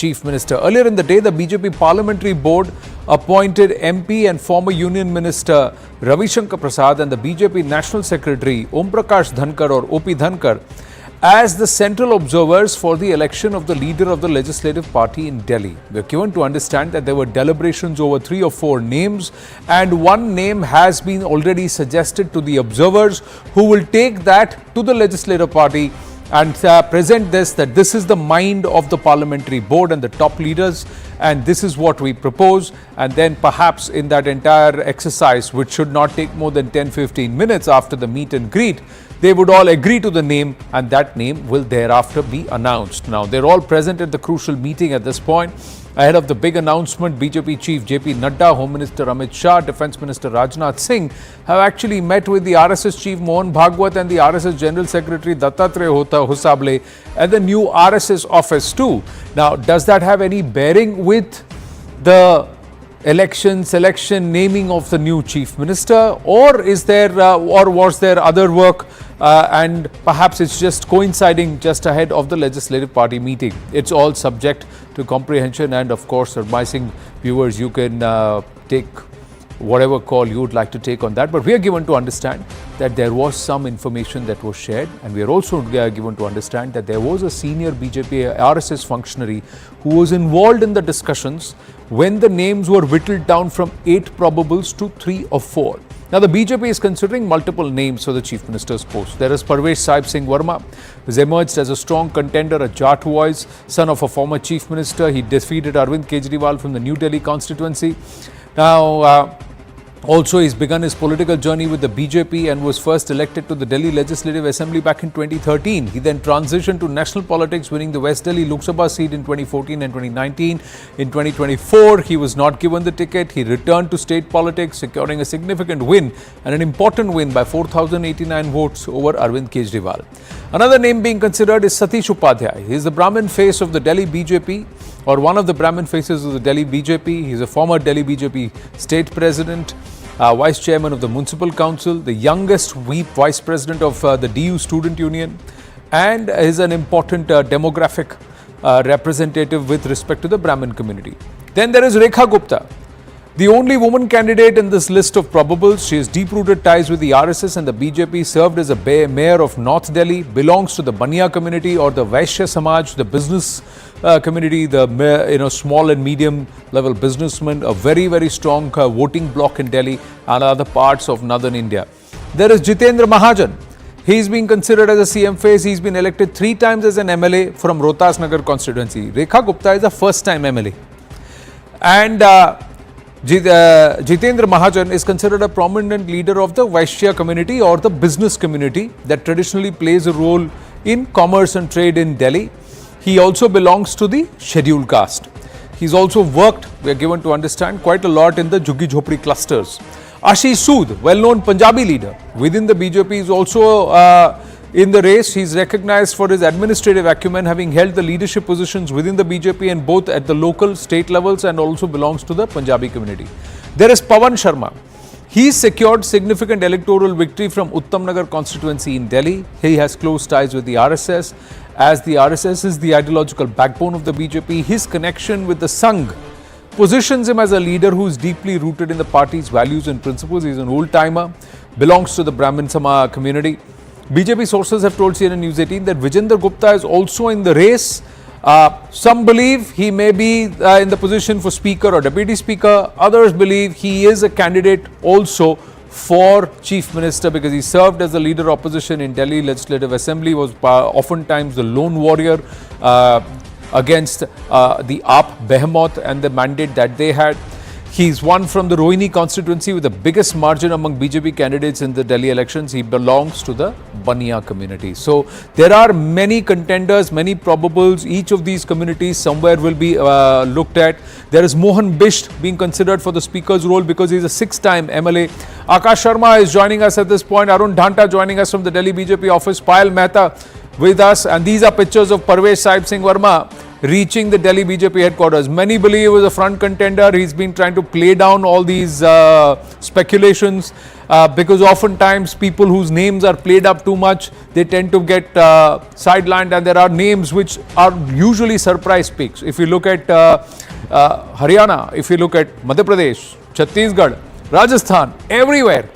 Chief Minister. Earlier in the day, the BJP Parliamentary Board appointed MP and former Union Minister Ravi Shankar Prasad and the BJP National Secretary Om Prakash Dhankar or OP Dhankar as the central observers for the election of the leader of the Legislative Party in Delhi. We are given to understand that there were deliberations over 3 or 4 names, and one name has been already suggested to the observers, who will take that to the Legislative Party and present that this is the mind of the Parliamentary Board and the top leaders, and this is what we propose. And then perhaps in that entire exercise, which should not take more than 10-15 minutes after the meet and greet, they would all agree to the name, and that name will thereafter be announced. Now, they're all present at the crucial meeting at this point. Ahead of the big announcement, BJP Chief JP Nadda, Home Minister Amit Shah, Defence Minister Rajnath Singh have actually met with the RSS Chief Mohan Bhagwat and the RSS General Secretary Dattatreya Hosable at the new RSS office too. Now, does that have any bearing with the selection, naming of the new Chief Minister, or is there or was there other work and perhaps it's just coinciding just ahead of the Legislative Party meeting? It's all subject to comprehension, and of course, advising viewers, you can take whatever call you would like to take on that. But we are given to understand that there was some information that was shared, and we are also given to understand that there was a senior BJP RSS functionary who was involved in the discussions when the names were whittled down from 8 probables to 3 or 4. Now, the BJP is considering multiple names for the Chief Minister's post. There is Parvesh Sahib Singh Verma, who has emerged as a strong contender, a Jat voice, son of a former Chief Minister. He defeated Arvind Kejriwal from the New Delhi constituency. Now, also, he's begun his political journey with the BJP and was first elected to the Delhi Legislative Assembly back in 2013. He then transitioned to national politics, winning the West Delhi Lok Sabha seat in 2014 and 2019. In 2024, he was not given the ticket. He returned to state politics, securing a significant win and an important win by 4,089 votes over Arvind Kejriwal. Another name being considered is Satish Upadhyay. He is the Brahmin face of the Delhi BJP, or one of the Brahmin faces of the Delhi BJP. He is a former Delhi BJP state president, Vice Chairman of the Municipal Council, the youngest Vice President of the DU Student Union, and is an important demographic representative with respect to the Brahmin community. Then there is Rekha Gupta, the only woman candidate in this list of probables. She has deep-rooted ties with the RSS and the BJP, served as a mayor of North Delhi, belongs to the Baniya community or the Vaishya Samaj, the business community, the small and medium level businessmen, a very, very strong voting bloc in Delhi and other parts of northern India. There is Jitendra Mahajan. He's being considered as a CM face. He's been elected 3 times as an MLA from Rohtas Nagar constituency. Rekha Gupta is a first-time MLA. And Jitendra Mahajan is considered a prominent leader of the Vaishya community or the business community that traditionally plays a role in commerce and trade in Delhi. He also belongs to the scheduled caste. He's also worked, we are given to understand, quite a lot in the Jhuggi Jhopri clusters. Ashish Sood, well-known Punjabi leader within the BJP, is also in the race. He's recognized for his administrative acumen, having held the leadership positions within the BJP and both at the local, state levels, and also belongs to the Punjabi community. There is Pawan Sharma. He secured significant electoral victory from Uttam Nagar constituency in Delhi. He has close ties with the RSS. As the RSS is the ideological backbone of the BJP, his connection with the Sangh positions him as a leader who is deeply rooted in the party's values and principles. He is an old-timer, belongs to the Brahmin Sama community. BJP sources have told CNN News 18 that Virendra Gupta is also in the race. Some believe he may be in the position for Speaker or Deputy Speaker. Others believe he is a candidate also for Chief Minister because he served as the leader of opposition in Delhi Legislative Assembly, was oftentimes the lone warrior against the AAP behemoth and the mandate that they had. He's won from the Rohini constituency with the biggest margin among BJP candidates in the Delhi elections. He belongs to the Baniya community. So there are many contenders, many probables. Each of these communities somewhere will be looked at. There is Mohan Bisht being considered for the speaker's role because he's a 6-time MLA. Akash Sharma is joining us at this point. Arun Dhanta joining us from the Delhi BJP office. Payal Mehta with us. And these are pictures of Parvesh Sahib Singh Verma. reaching the Delhi BJP headquarters. Many believe he was a front contender. He's been trying to play down all these speculations because oftentimes people whose names are played up too much, they tend to get sidelined, and there are names which are usually surprise picks. If you look at Haryana, if you look at Madhya Pradesh, Chhattisgarh, Rajasthan, everywhere,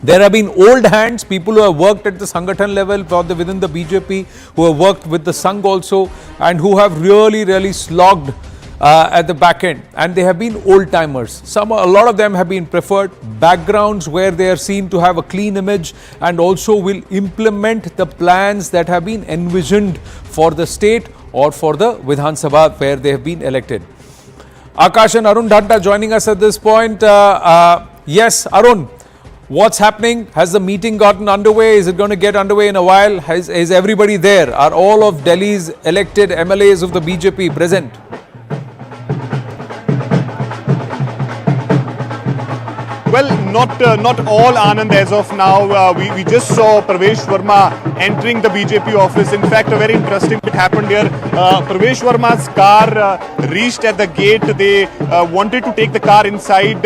there have been old hands, people who have worked at the Sangathan level within the BJP, who have worked with the Sangh also, and who have really slogged at the back end, and they have been old timers. A lot of them have been preferred backgrounds where they are seen to have a clean image and also will implement the plans that have been envisioned for the state or for the Vidhan Sabha where they have been elected. Akash and Arun Dhanta joining us at this point. Yes, Arun, what's happening? Has the meeting gotten underway? Is it going to get underway in a while? Is everybody there? Are all of Delhi's elected MLAs of the BJP present? Well, not all, Anand, as of now. We just saw Pravesh Verma entering the BJP office. In fact, a very interesting bit happened here. Pravesh Verma's car reached at the gate. They wanted to take the car inside,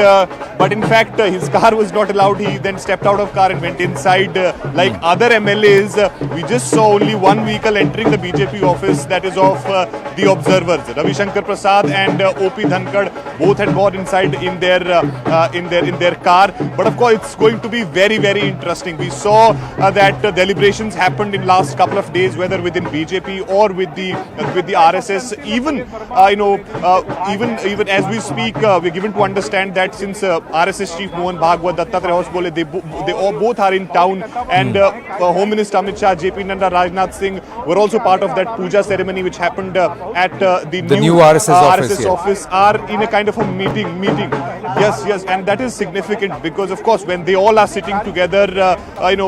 but in fact, his car was not allowed. He then stepped out of car and went inside. Like other MLAs, we just saw only one vehicle entering the BJP office, that is of the observers. Ravi Shankar Prasad and OP Dhankar both had gone inside in their car. But of course, it's going to be very interesting. We saw that deliberations happened in last couple of days, whether within BJP or with the RSS. Even even as we speak, we're given to understand that since RSS chief Mohan Bhagwat, Dattatreya House, they all both are in town, and Home Minister Amit Shah, JP Nanda, Rajnath Singh were also part of that puja ceremony which happened at the new RSS office. Are in a kind of a meeting. Yes, and that is significant because, of course, when they all are sitting together, it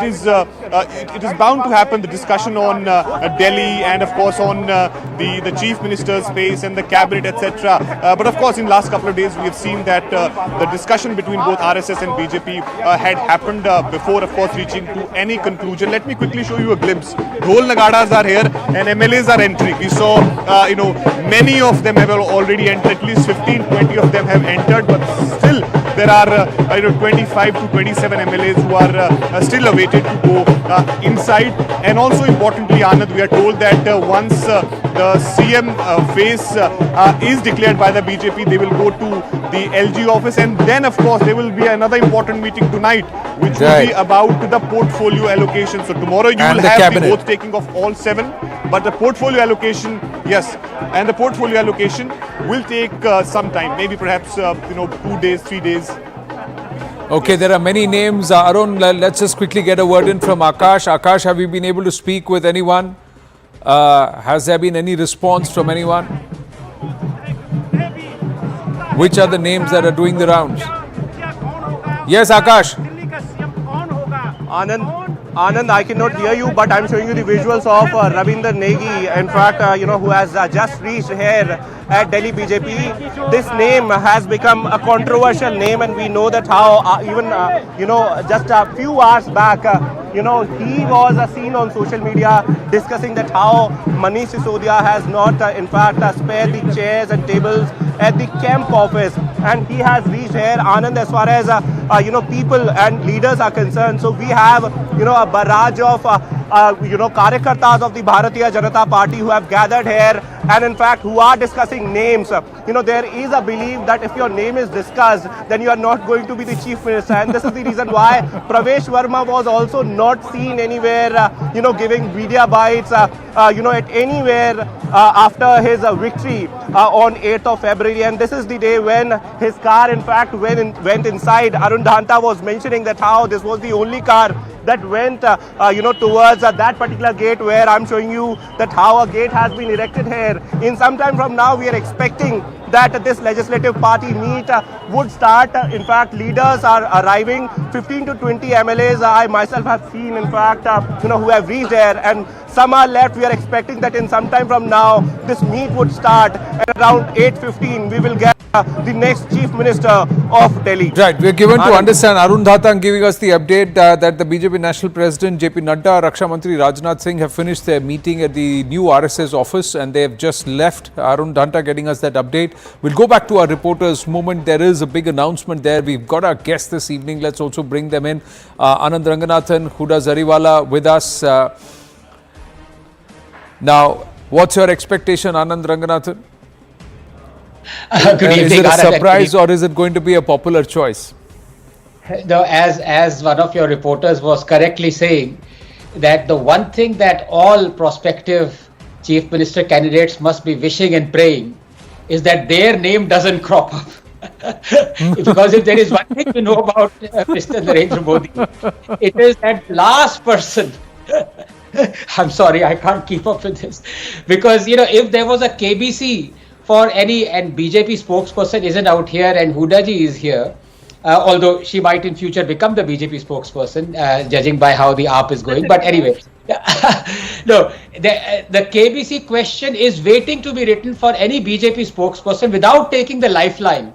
is bound to happen. The discussion on Delhi and, of course, on the chief minister's space and the cabinet, etc. But of course, in last couple of days, we have seen that the discussion between both RSS and BJP had happened before, of course, reaching to any conclusion. Let me quickly show you a glimpse. Dhol Nagadas are here and MLAs are entering. We saw, many of them have already entered. At least 15-20 of them have entered, but still there are 25 to 27 MLAs who are still awaited to go inside. And also importantly, Anand, we are told that once the CM phase is declared by the BJP, they will go to the LG office, and then of course there will be another important meeting tonight, which will be about the portfolio allocation. So tomorrow you will have the oath taking of all 7, but the portfolio allocation, yes, and the portfolio allocation will take some time, maybe perhaps 2 days, 3 days. Okay, there are many names. Arun, let's just quickly get a word in from Akash. Akash, have you been able to speak with anyone? Has there been any response from anyone? Which are the names that are doing the rounds? Yes, Akash. Anand, I cannot hear you, but I'm showing you the visuals of Ravindra Negi, in fact, who has just reached here at Delhi BJP. This name has become a controversial name, and we know that how even, just a few hours back, he was seen on social media discussing that how Manish Sisodia has not, in fact, spared the chairs and tables at the camp office, and he has reached here, Anand, as far as people and leaders are concerned. So we have a barrage of Karyakartas of the Bharatiya Janata Party who have gathered here, and in fact who are discussing names. There is a belief that if your name is discussed, then you are not going to be the chief minister, and this is the reason why Pravesh Verma was also not seen anywhere giving media bites at anywhere after his victory on 8th of February. And this is the day when his car in fact went inside. Arun Dhanta was mentioning that how this was the only car that went towards that particular gate, where I'm showing you that how a gate has been erected here. In some time from now, we are expecting that this legislative party meet would start. In fact, leaders are arriving. 15 to 20 MLAs I myself have seen, in fact, who have reached there, and some are left. We are expecting that in some time from now, this meet would start, and around 8:15 we will get the next Chief Minister of Delhi. Right, we are given to Anand. understand, Arun Dhatang giving us the update that the BJP National President JP Nadda, Raksha Mantri Rajnath Singh have finished their meeting at the new RSS office and they have just left. Arun Dhatang getting us that update. We'll go back to our reporters' moment. There is a big announcement there. We've got our guests this evening. Let's also bring them in. Anand Ranganathan, Huda Zariwala with us. Now, what's your expectation, Anand Ranganathan? Good evening, Is it a Anand, surprise or is it going to be a popular choice? No, as one of your reporters was correctly saying, that the one thing that all prospective chief minister candidates must be wishing and praying is that their name doesn't crop up. Because if there is one thing we know about Mr. Narendra Modi, it is that last person. I'm sorry, I can't keep up with this. Because, if there was a KBC for any, and BJP spokesperson isn't out here and Hudaji is here, although she might in future become the BJP spokesperson, judging by how the AAP is going. But anyway, no, the KBC question is waiting to be written for any BJP spokesperson without taking the lifeline.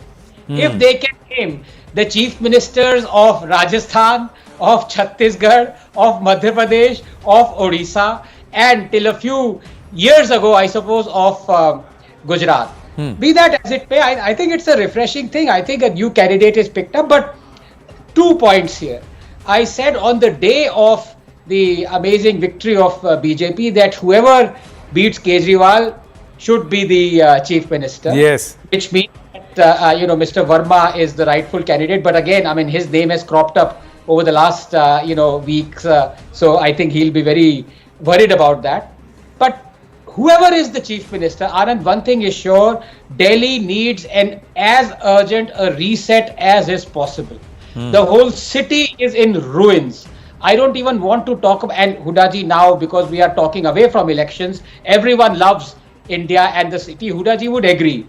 If they can name the chief ministers of Rajasthan, of Chhattisgarh, of Madhya Pradesh, of Odisha, and till a few years ago, I suppose, of Gujarat. Be that as it may, I think it's a refreshing thing. I think a new candidate is picked up, but 2 points here. I said on the day of the amazing victory of BJP that whoever beats Kejriwal should be the chief minister. Yes. Which means that, Mr. Verma is the rightful candidate. But again, I mean, his name has cropped up over the last, weeks. So I think he'll be very worried about that. But whoever is the chief minister, Anand, one thing is sure, Delhi needs an as urgent a reset as is possible. The whole city is in ruins. I don't even want to talk about, and Hudaji now, because we are talking away from elections, everyone loves India and the city. Hudaji would agree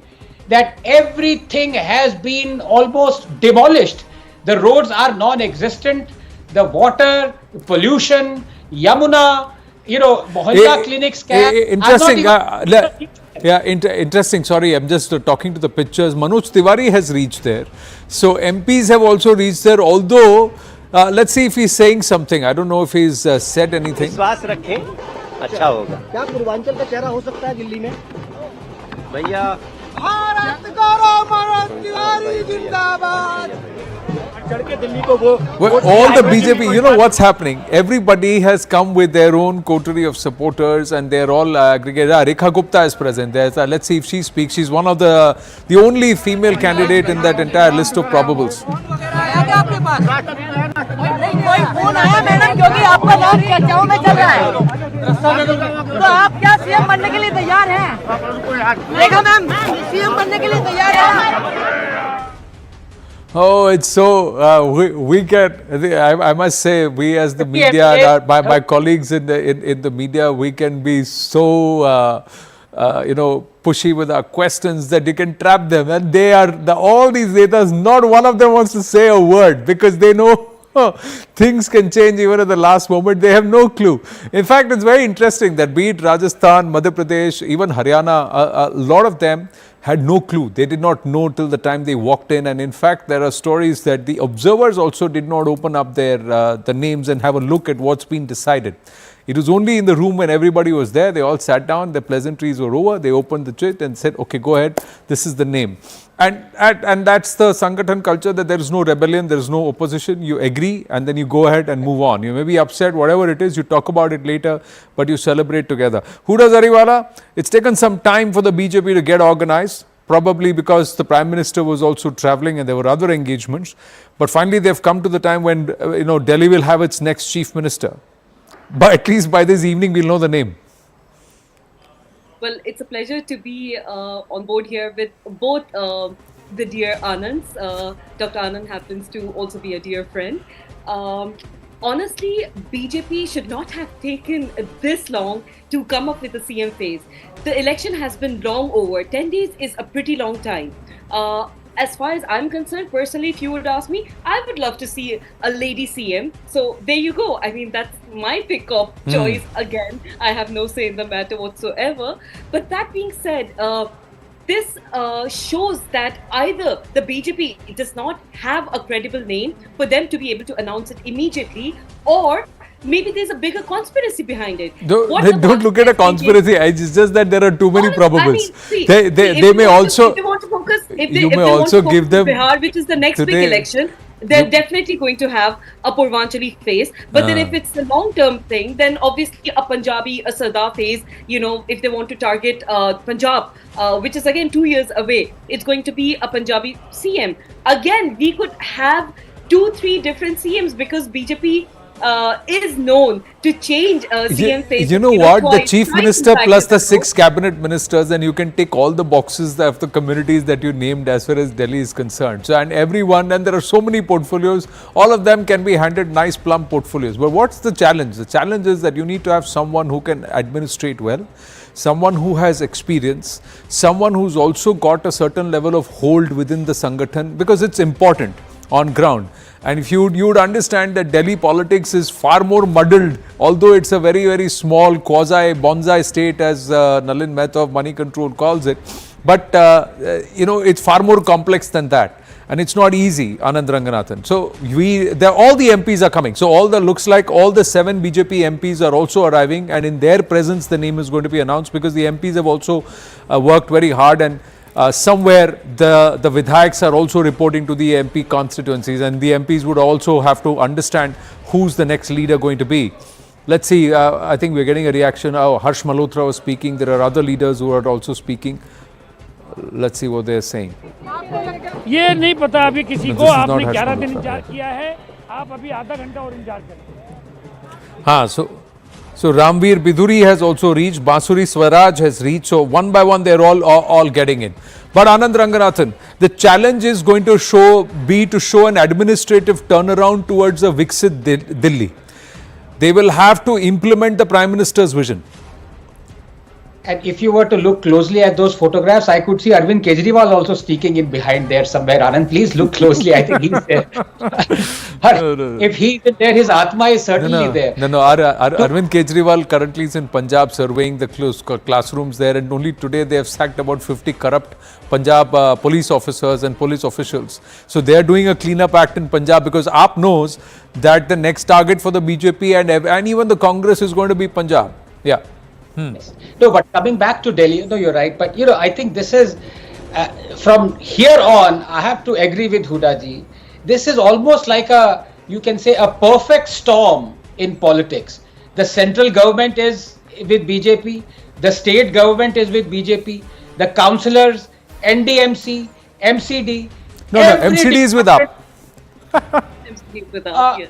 that everything has been almost demolished. The roads are non-existent, the water, pollution, Yamuna, Mohalla clinics interesting. Interesting. Sorry, I'm just talking to the pictures. Manoj Tiwari has reached there. So MPs have also reached there. Although, let's see if he's saying something. I don't know if he's said anything. विश्वास रखें अच्छा होगा क्या पूर्वांचल का चेहरा हो सकता है दिल्ली में भैया भारत गौरव मनोज तिवारी जिंदाबाद Well, all the BJP, what's happening? Everybody has come with their own coterie of supporters and they're all aggregated. Rekha Gupta is present there. Let's see if she speaks. She's one of the only female candidate in that entire list of probables. कोई phone आया madam क्योंकि आपका नाम चर्चाओं में चल रहा है तो आप क्या सीएम बनने के लिए तैयार हैं देखा मैम सीएम बनने के लिए तैयार हैं Oh, it's so we get. I must say, we as the media, my colleagues in the media, we can be so pushy with our questions that you can trap them, and they are all these netas. Not one of them wants to say a word because they know. Things can change even at the last moment. They have no clue. In fact, it's very interesting that be it Rajasthan, Madhya Pradesh, even Haryana, a lot of them had no clue. They did not know till the time they walked in. And in fact, there are stories that the observers also did not open up their the names and have a look at what's been decided. It was only in the room when everybody was there. They all sat down, the pleasantries were over. They opened the chit and said, okay, go ahead. This is the name. And that's the Sangathan culture, that there is no rebellion, there is no opposition. You agree and then you go ahead and move on. You may be upset, whatever it is, you talk about it later, but you celebrate together. Huda Zariwala, it's taken some time for the BJP to get organized, probably because the Prime Minister was also travelling and there were other engagements. But finally, they've come to the time when, Delhi will have its next Chief Minister. But at least by this evening, we'll know the name. Well, it's a pleasure to be on board here with both the dear Anands. Dr. Anand happens to also be a dear friend. Honestly, BJP should not have taken this long to come up with the CM phase. The election has been long over. 10 days is a pretty long time. As far as I'm concerned, personally, if you would ask me, I would love to see a lady CM. So there you go. I mean, that's my pick of choice again. I have no say in the matter whatsoever. But that being said, this shows that either the BJP does not have a credible name for them to be able to announce it immediately, or maybe there's a bigger conspiracy behind it. Don't look at a conspiracy. It's just that there are too many probables. They may also. If they want to focus, if You they may want also to give focus them Bihar, which is the next today- big election, they're definitely going to have a Purvanchali phase. But then if it's the long-term thing, then obviously a Punjabi, a Sardar phase, if they want to target Punjab, which is again 2 years away, it's going to be a Punjabi CM. Again, we could have 2-3 different CMs because BJP is known to change CM phase. You know what? The twice, chief thrice minister in fact, plus the in 6 cabinet ministers, and you can tick all the boxes of the communities that you named as far as Delhi is concerned. So, and everyone, and there are so many portfolios, all of them can be handed nice plump portfolios. But what's the challenge? The challenge is that you need to have someone who can administrate well, someone who has experience, someone who's also got a certain level of hold within the Sangathan, because it's important on ground. And if you would understand that Delhi politics is far more muddled, although it's a very, very small quasi-bonsai state, as Nalin Mehta of Money Control calls it. But, it's far more complex than that. And it's not easy, Anand Ranganathan. So, all the MPs are coming. So, looks like all the 7 BJP MPs are also arriving, and in their presence, the name is going to be announced, because the MPs have also worked very hard, and somewhere the Vidhayaks are also reporting to the MP constituencies, and the MPs would also have to understand who's the next leader going to be. Let's see, I think we're getting a reaction. Harsh Malhotra was speaking. There are other leaders who are also speaking. Let's see what they're saying. ये नहीं पता अभी किसी No, को this is आपने not 11 Harsh दिन Malhotra, इंतजार right. किया है आप अभी आधा घंटा और इंतजार करें So Ramveer Biduri has also reached, Basuri Swaraj has reached, so one by one they're all getting in. But Anand Ranganathan, the challenge is going to show an administrative turnaround towards a Viksit Delhi. They will have to implement the Prime Minister's vision. And if you were to look closely at those photographs, I could see Arvind Kejriwal also sneaking in behind there somewhere. Anand, please look closely. I think he's there. If he is there, his Atma is certainly there. Our Arvind Kejriwal currently is in Punjab surveying the classrooms there, and only today they have sacked about 50 corrupt Punjab police officers and police officials. So they are doing a cleanup act in Punjab, because AAP knows that the next target for the BJP and even the Congress is going to be Punjab. Yeah. Yes. No, but coming back to Delhi, you're right. But, I think this is, from here on, I have to agree with Huda ji. This is almost like you can say, a perfect storm in politics. The central government is with BJP, the state government is with BJP, the councillors, NDMC, MCD. No, MCD is with AAP. MCD with us, yes.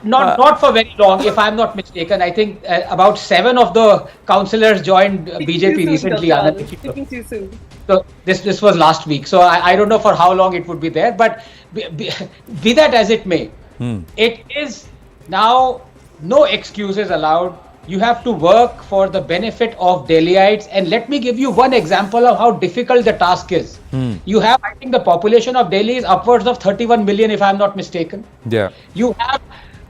Not for very long, if I'm not mistaken. I think about 7 of the councillors joined BJP recently. Speaking too soon. So this was last week. So I don't know for how long it would be there. But be that as it may, it is now no excuses allowed. You have to work for the benefit of Delhiites. And let me give you one example of how difficult the task is. You have, I think the population of Delhi is upwards of 31 million, if I'm not mistaken. Yeah. You have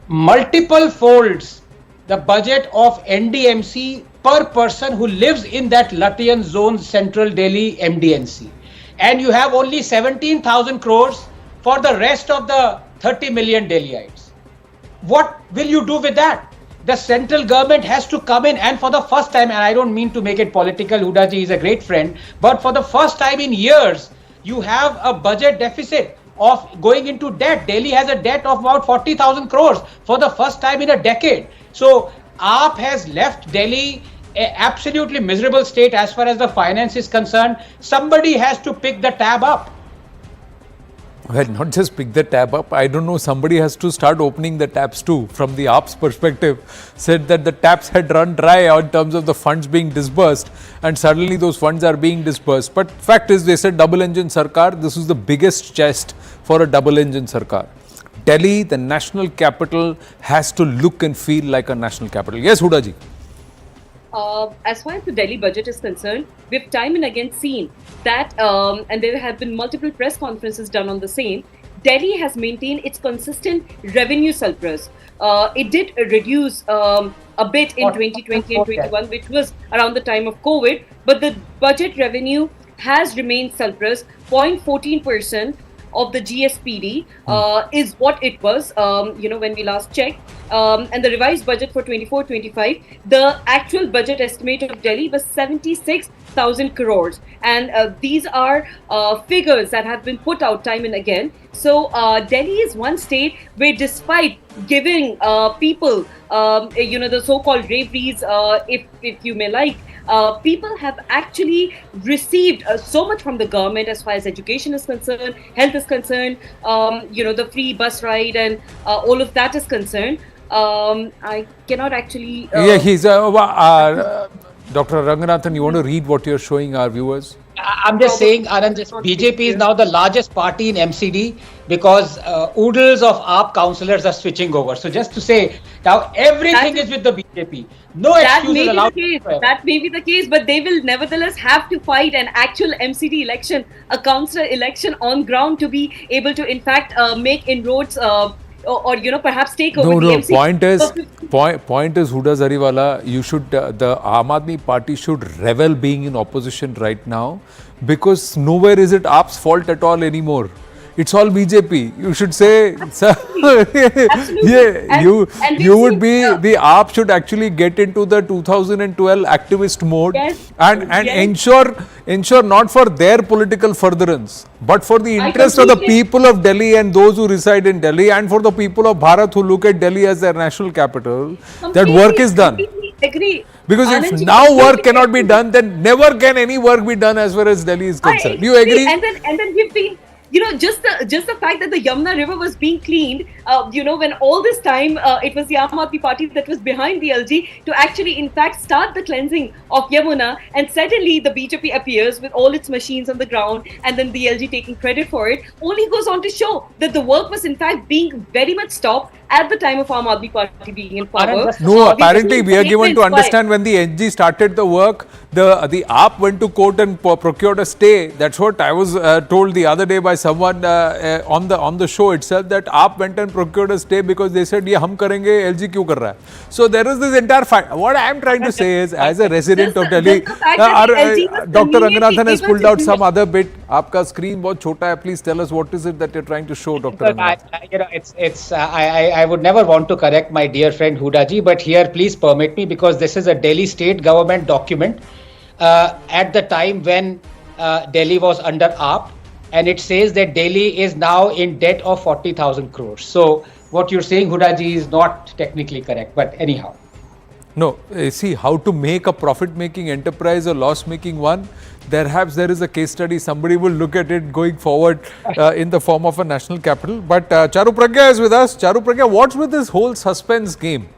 multiple folds the budget of NDMC per person who lives in that Latian zone, central Delhi MDNC. And you have only 17,000 crores for the rest of the 30 million Delhiites. What will you do with that? The central government has to come in, and for the first time, and I don't mean to make it political, Huda ji is a great friend, but for the first time in years, you have a budget deficit of going into debt. Delhi has a debt of about 40,000 crores for the first time in a decade. So AAP has left Delhi an absolutely miserable state as far as the finance is concerned. Somebody has to pick the tab up. Well, not just pick the tab up. I don't know, somebody has to start opening the taps too. From the AAP's perspective, said that the taps had run dry in terms of the funds being disbursed, and suddenly those funds are being disbursed. But fact is, they said double engine sarkar. This is the biggest chest for a double engine sarkar. Delhi, the national capital, has to look and feel like a national capital. Yes, Huda ji. As far as the Delhi budget is concerned, we've time and again seen that, and there have been multiple press conferences done on the same, Delhi has maintained its consistent revenue surplus. It did reduce a bit in 2020 and 21, which was around the time of COVID, but the budget revenue has remained surplus. 0.14% of the GSPD is what it was, when we last checked. And the revised budget for 24-25, the actual budget estimate of Delhi was 76,000 crores. And these are figures that have been put out time and again. So Delhi is one state where, despite giving people, the so-called raveries, if you may like, people have actually received so much from the government as far as education is concerned, health is concerned, the free bus ride and all of that is concerned. I cannot actually... he's... Dr. Ranganathan, you want to read what you're showing our viewers? I'm just saying, Anand, BJP is now the largest party in MCD because oodles of AAP councillors are switching over. So just to say, now everything is with the BJP. No excuses allowed. That may be the case, but they will nevertheless have to fight an actual MCD election, a councillor election on ground to be able to, in fact, make inroads or perhaps take over the MCD. Point is, Huda Zariwala, you should, the Aam Aadmi Party should revel being in opposition right now, because nowhere is it AAP's fault at all anymore. It's all BJP. You should say, you would be, the AAP should actually get into the 2012 activist mode and ensure not for their political furtherance, but for the interest of the people of Delhi and those who reside in Delhi, and for the people of Bharat who look at Delhi as their national capital, that work is done. Agree. Because if now work cannot be done, then never can any work be done as far as Delhi is concerned. Do you agree? And then we've been... just the fact that the Yamuna River was being cleaned, when all this time it was the Aam Aadmi Party that was behind the LG to actually, in fact, start the cleansing of Yamuna, and suddenly the BJP appears with all its machines on the ground, and then the LG taking credit for it, only goes on to show that the work was, in fact, being very much stopped at the time of Aam Aadmi Party being in power. No, apparently we are given to understand when the NG started the work, the AAP went to court and procured a stay. That's what I was told the other day by someone on the show itself, that AAP went and procured a stay because they said, "Ye hum karenge, LG kyun kar raha hai?" So there is this entire fight. What I am trying to say is, as a resident of Delhi, Dr. Ranganathan has pulled out some other bit. Aapka screen bahut chota hai. Please tell us what is it that you're trying to show, Dr. Ranganathan. I would never want to correct my dear friend Huda ji, but here please permit me, because this is a Delhi state government document at the time when Delhi was under AAP, and it says that Delhi is now in debt of 40,000 crores. So what you're saying, Huda ji, is not technically correct, but anyhow. No, see, how to make a profit-making enterprise a loss-making one, perhaps there is a case study, somebody will look at it going forward in the form of a national capital. But Charu Pragya is with us. Charu Pragya, what's with this whole suspense game?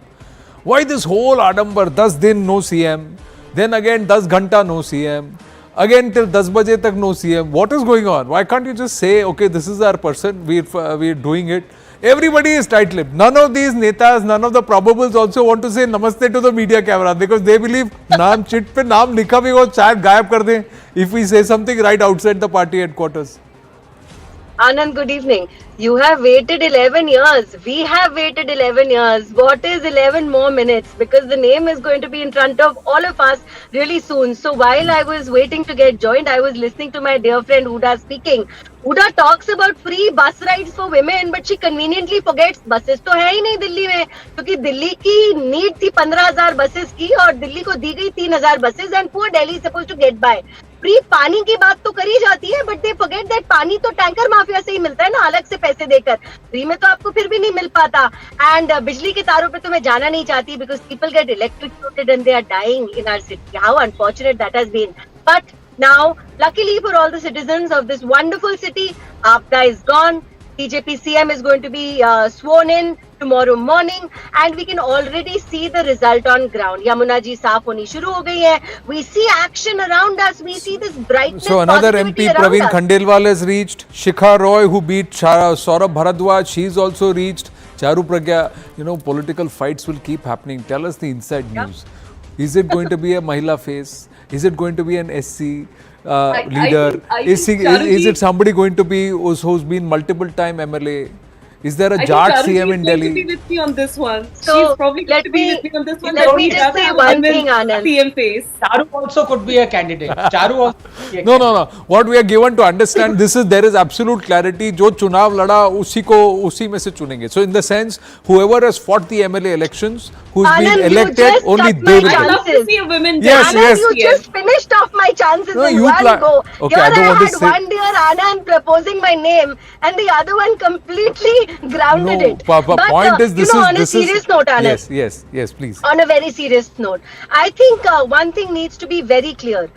Why this whole Adambar, 10 din no CM, then again 10 ghanta no CM, again till 10 baje tak no CM. What is going on? Why can't you just say, okay, this is our person, we're doing it. Everybody is tight-lipped. None of these netas, none of the probables also want to say namaste to the media camera, because they believe naam chit pe naam likha bhi ho, shayad gayab kar dein if we say something right outside the party headquarters. Anand, good evening. You have waited 11 years. We have waited 11 years. What is 11 more minutes? Because the name is going to be in front of all of us really soon. So while I was waiting to get joined, I was listening to my dear friend Huda speaking. Huda talks about free bus rides for women, but she conveniently forgets buses तो है ही नहीं दिल्ली में, क्योंकि दिल्ली की need थी 15,000 buses की और दिल्ली को दी गई 3,000 buses, and poor Delhi is supposed to get by. Free पानी की बात तो करी जाती है, बट दे फॉरगेट दैट पानी तो टैंकर माफिया से ही मिलता है ना, अलग से पैसे देकर. फ्री में तो आपको फिर भी नहीं मिल पाता. एंड बिजली के तारों पे तो मैं जाना नहीं चाहती, because people get electrocuted and they are dying in our city. How unfortunate that has been. But now, luckily for all the citizens of this wonderful city, APDA is gone. BJP CM is going to be sworn in tomorrow morning, and we can already see the result on ground. Yamuna ji saaf honi shuru ho gayi hai. We see action around us. We see this brightness. So another MP, Praveen Khandelwal, has reached. Shikha Roy, who beat Saurabh Bharadwaj, she's also reached. Charu Pragya, political fights will keep happening. Tell us the inside news. Is it going to be a Mahila face? Is it going to be an SC leader? Is it somebody going to be who's been multiple time MLA? Is there a I Jat think CM Charu in is going Delhi? to be with me on this one. So, She's probably going let to be me- with me on this one. let me just say one thing, Anand. CM face. Charu also could be a candidate. Charu also could be a No, candidate. no, no. What we are given to understand, there is absolute clarity. जो चुनाव लड़ा उसी में से चुनेंगे. So in the sense, whoever has fought the MLA elections, who's Anand, been you elected, just only cut they my will. I'd love to chances. see a women Yes, Delhi yes. Anand, you CM. just finished off my chances No, in you one go. Okay, Here I don't want to had say- one dear Anand proposing my name, and the other one completely grounded No, it. point is this on a is serious note, Anand. Yes, please. On a very serious note, I think one thing needs to be very clear.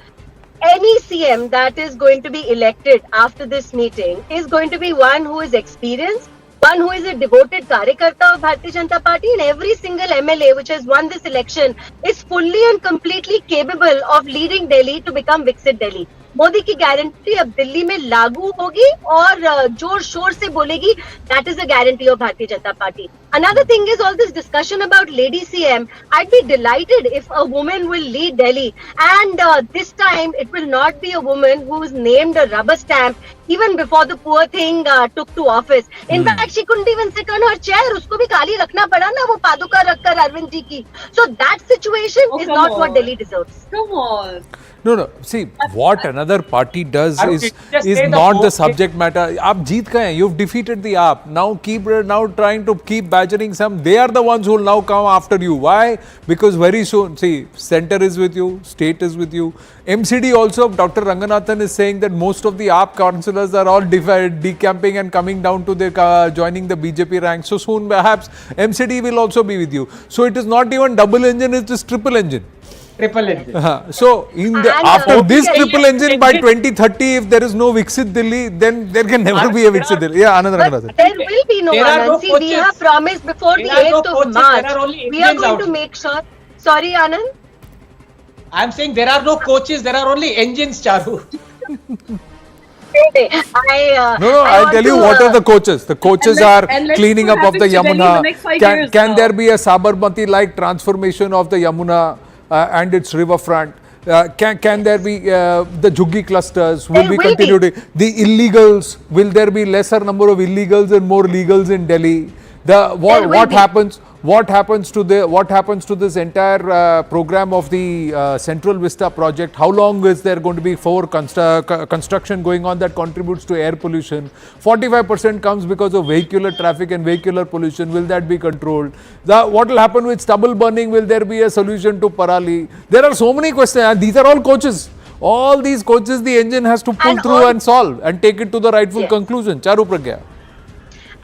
Any CM that is going to be elected after this meeting is going to be one who is experienced, one who is a devoted Karyakarta of Bharatiya Janata Party, and every single MLA which has won this election is fully and completely capable of leading Delhi to become Viksit Delhi. Modi की guarantee अब दिल्ली में लागू होगी और जोर शोर से बोलेगी. That is a guarantee of Bharatiya Janata Party. Another thing is all this discussion about lady CM. I'd be delighted if a woman will lead Delhi, and this time it will not be a woman who is named a rubber stamp even before the poor thing took to office. In fact, she couldn't even sit on her chair. उसको भी खाली रखना पड़ा ना वो पादुका रखकर अरविंद जी की. So that situation Oh, is come not on. what Delhi deserves. Come on. No. See, what another party does Charu, is did you just say the not the whole subject matter. आप जीत गए हैं. You've defeated the AAP. Now trying to keep badgering some. They are the ones who will now come after you. Why? Because very soon, see, center is with you, state is with you. MCD also, Dr. Ranganathan is saying that most of the AAP councillors are all decamping and coming down to the joining the BJP ranks. So soon perhaps MCD will also be with you. So it is not even double engine, it is triple engine. Triple engine. So in the, And, after this okay, triple engine by 2030, if there is no Viksit Delhi, then there can never be a Viksit Delhi. Yeah, Anand But Ranganathan. there will be no There are no Anand. See, we coaches. have promised before the There are no 8th of coaches. March. There are only We are Indians going to out. make sure. Sorry, Anand. I'm saying there are no coaches, there are only engines, Charu. I'll tell you what are the coaches. The coaches are and let's cleaning see up what of the happens to Delhi in the Yamuna. next 5 years Can now. there be a Sabarmati-like transformation of the Yamuna and its riverfront? Can there be the Jhuggi clusters? Will There we will continue be. the illegals? Will there be lesser number of illegals and more legals in Delhi? What be. happens? What happens to this entire program of the Central Vista project? How long is there going to be for construction going on that contributes to air pollution? 45% comes because of vehicular traffic and vehicular pollution. Will that be controlled? What will happen with stubble burning? Will there be a solution to Parali? There are so many questions, and these are all coaches. All these coaches the engine has to pull And through and solve and take it to the rightful Yes. conclusion. Charu Pragya.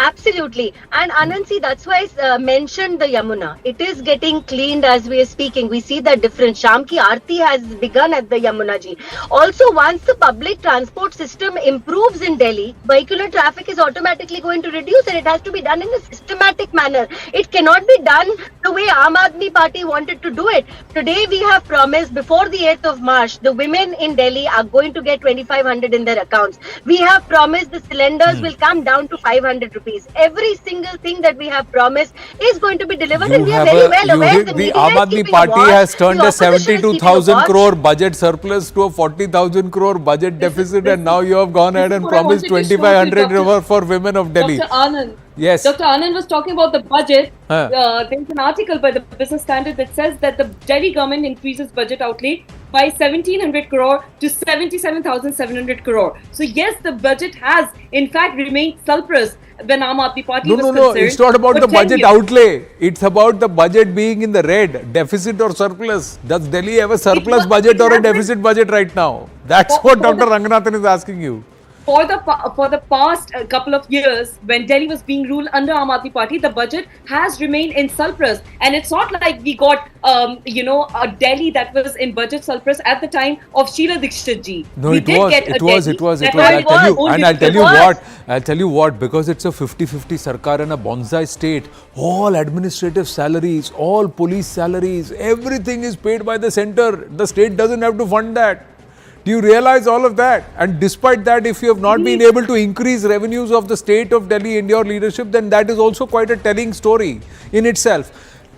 Absolutely. And Anand, see, that's why I mentioned the Yamuna. It is getting cleaned as we are speaking. We see that difference. Sham ki Aarti has begun at the Yamuna ji. Also, once the public transport system improves in Delhi, vehicular traffic is automatically going to reduce, and it has to be done in a systematic manner. It cannot be done the way Aam Aadmi Party wanted to do it. Today, we have promised before the 8th of March, the women in Delhi are going to get 2,500 in their accounts. We have promised the cylinders will come down to 500 rupees. Every single thing that we have promised is going to be delivered, and we are very well aware the media Aam is Aadmi keeping a Party watch, has turned the a opposition is keeping a 72,000 watch. crore budget surplus to a 40,000 crore budget deficit, and now you have gone ahead is and what I promised wanted to show 2,500 you, for women of Delhi. Dr. Anand. Yes. Dr. Anand was talking about the budget. Huh. There's an article by the Business Standard that says that the Delhi government increases budget outlay by 1,700 crore to 77,700 crore. So yes, the budget has in fact remained surplus when Aam Aadmi Party was concerned. No. It's not about for the 10 budget years. outlay. It's about the budget being in the red, deficit or surplus. Does Delhi have a surplus was- budget or a it has been- deficit budget right now? That's For- what for Dr. the- Ranganathan is asking you. For the past couple of years, when Delhi was being ruled under Aam Aadmi Party, the budget has remained in surplus, and it's not like we got a Delhi that was in budget surplus at the time of Sheila Dikshit ji. No, We it did was. get a It was. Delhi that I'll had tell you, own and I'll tell you deficit. what. I'll tell you what. Because it's a 50-50 sarkar and a bonsai state. All administrative salaries, all police salaries, everything is paid by the center. The state doesn't have to fund that. Do you realize all of that? And despite that, if you have not been able to increase revenues of the state of Delhi in your leadership, then that is also quite a telling story in itself.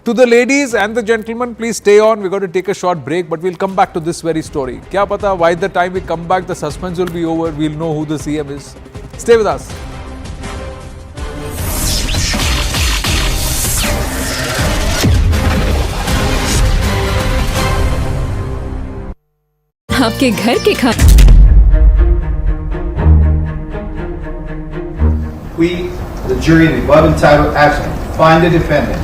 To the ladies and the gentlemen, please stay on. We're going to take a short break, but we'll come back to this very story. Kya pata, by the time we come back, the suspense will be over. We'll know who the CM is. Stay with us. आपके घर के खाने। We, the jury in the above entitled action, find the defendant,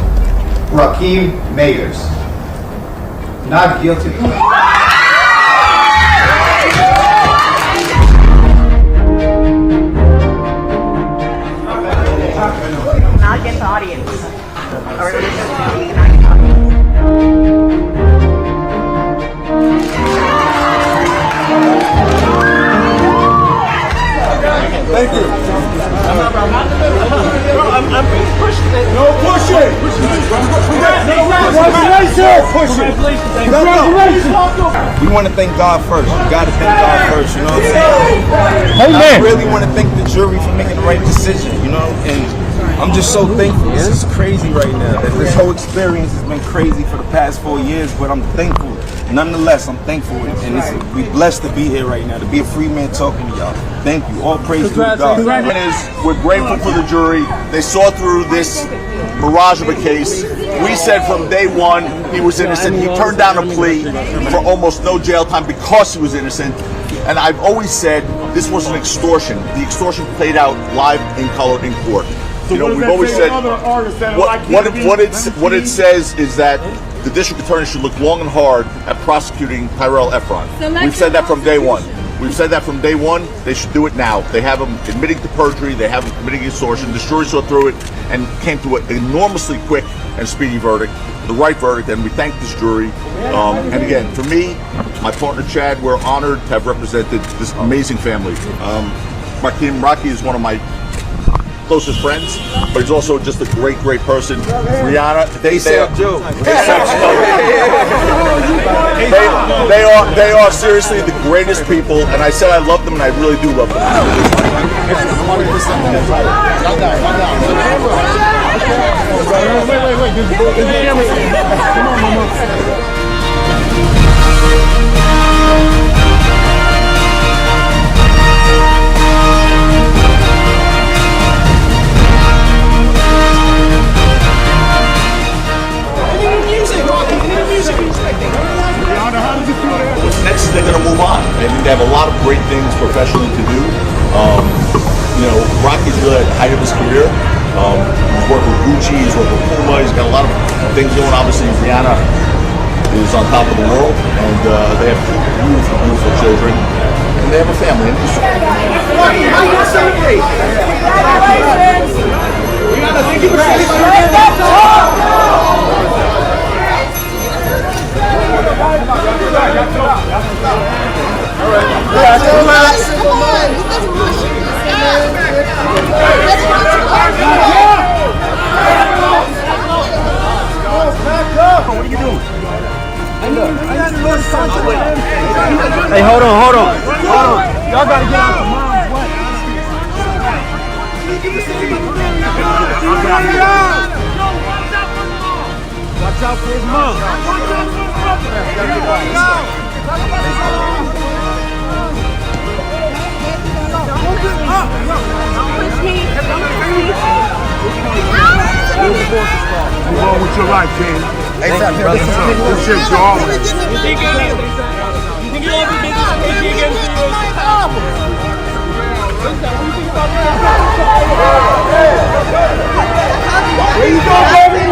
Rakeem Mayers, not guilty. Now get the audience. Thank you. I'm pushing it. No pushing. We want to thank God first. You got to thank God first. You know what I'm saying? I really want to thank the jury for making the right decision. You know, and I'm just so thankful. This is crazy right now. This whole experience has been crazy for the past 4 years, but I'm thankful. Nonetheless, I'm thankful, and we're blessed to be here right now, to be a free man talking to y'all. Thank you. All praise to God. We're grateful for the jury. They saw through this mirage of a case. We said from day one he was innocent. He turned down a plea for almost no jail time because he was innocent. And I've always said this was an extortion. The extortion played out live in color in court. You know, we've always said what it says is that the district attorney should look long and hard at prosecuting Tyrell Efron. We've said that from day one. We've said that from day one. They should do it now. They have him admitting to perjury. They have him committing extortion. The jury saw through it and came to an enormously quick and speedy verdict, the right verdict, and we thank this jury. And again, for me, my partner Chad, we're honored to have represented this amazing family. Rocky is one of my closest friends, but he's also just a great person. Rihanna, they are seriously the greatest people, and I said I love them, and I really do love them. What's next is they're going to move on. I think they have a lot of great things professionally to do. You know, Rocky's really at the height of his career. He's worked with Gucci, he's worked with Puma, he's got a lot of things going. Obviously, Rihanna is on top of the world, and they have two beautiful, beautiful children, and they have a family. And Rocky, how you going to celebrate? Rihanna, thank you for What are you doing? Hey, hold on. Y'all gotta get out the mom's way. Watch out for his mom. Move on with your life, King. This shit's your Where you go, baby?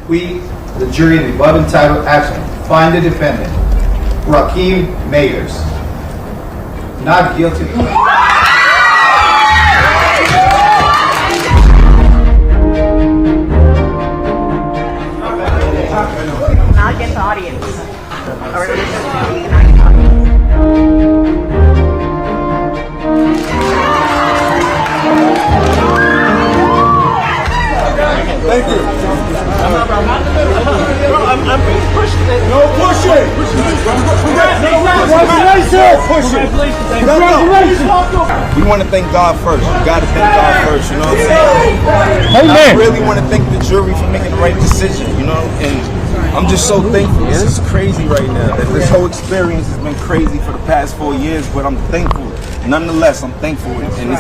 We, the jury in the above entitled action, find the defendant, Rakeem Mayers, not guilty. Now get the audience. Thank you. I'm pushing it. No pushing. We want to thank God first. You got to thank God first, you know what I'm saying? I really want to thank the jury for making the right decision, you know? And I'm just so thankful. This is crazy right now. This whole experience has been crazy for the past 4 years, but I'm thankful. Nonetheless, I'm thankful. And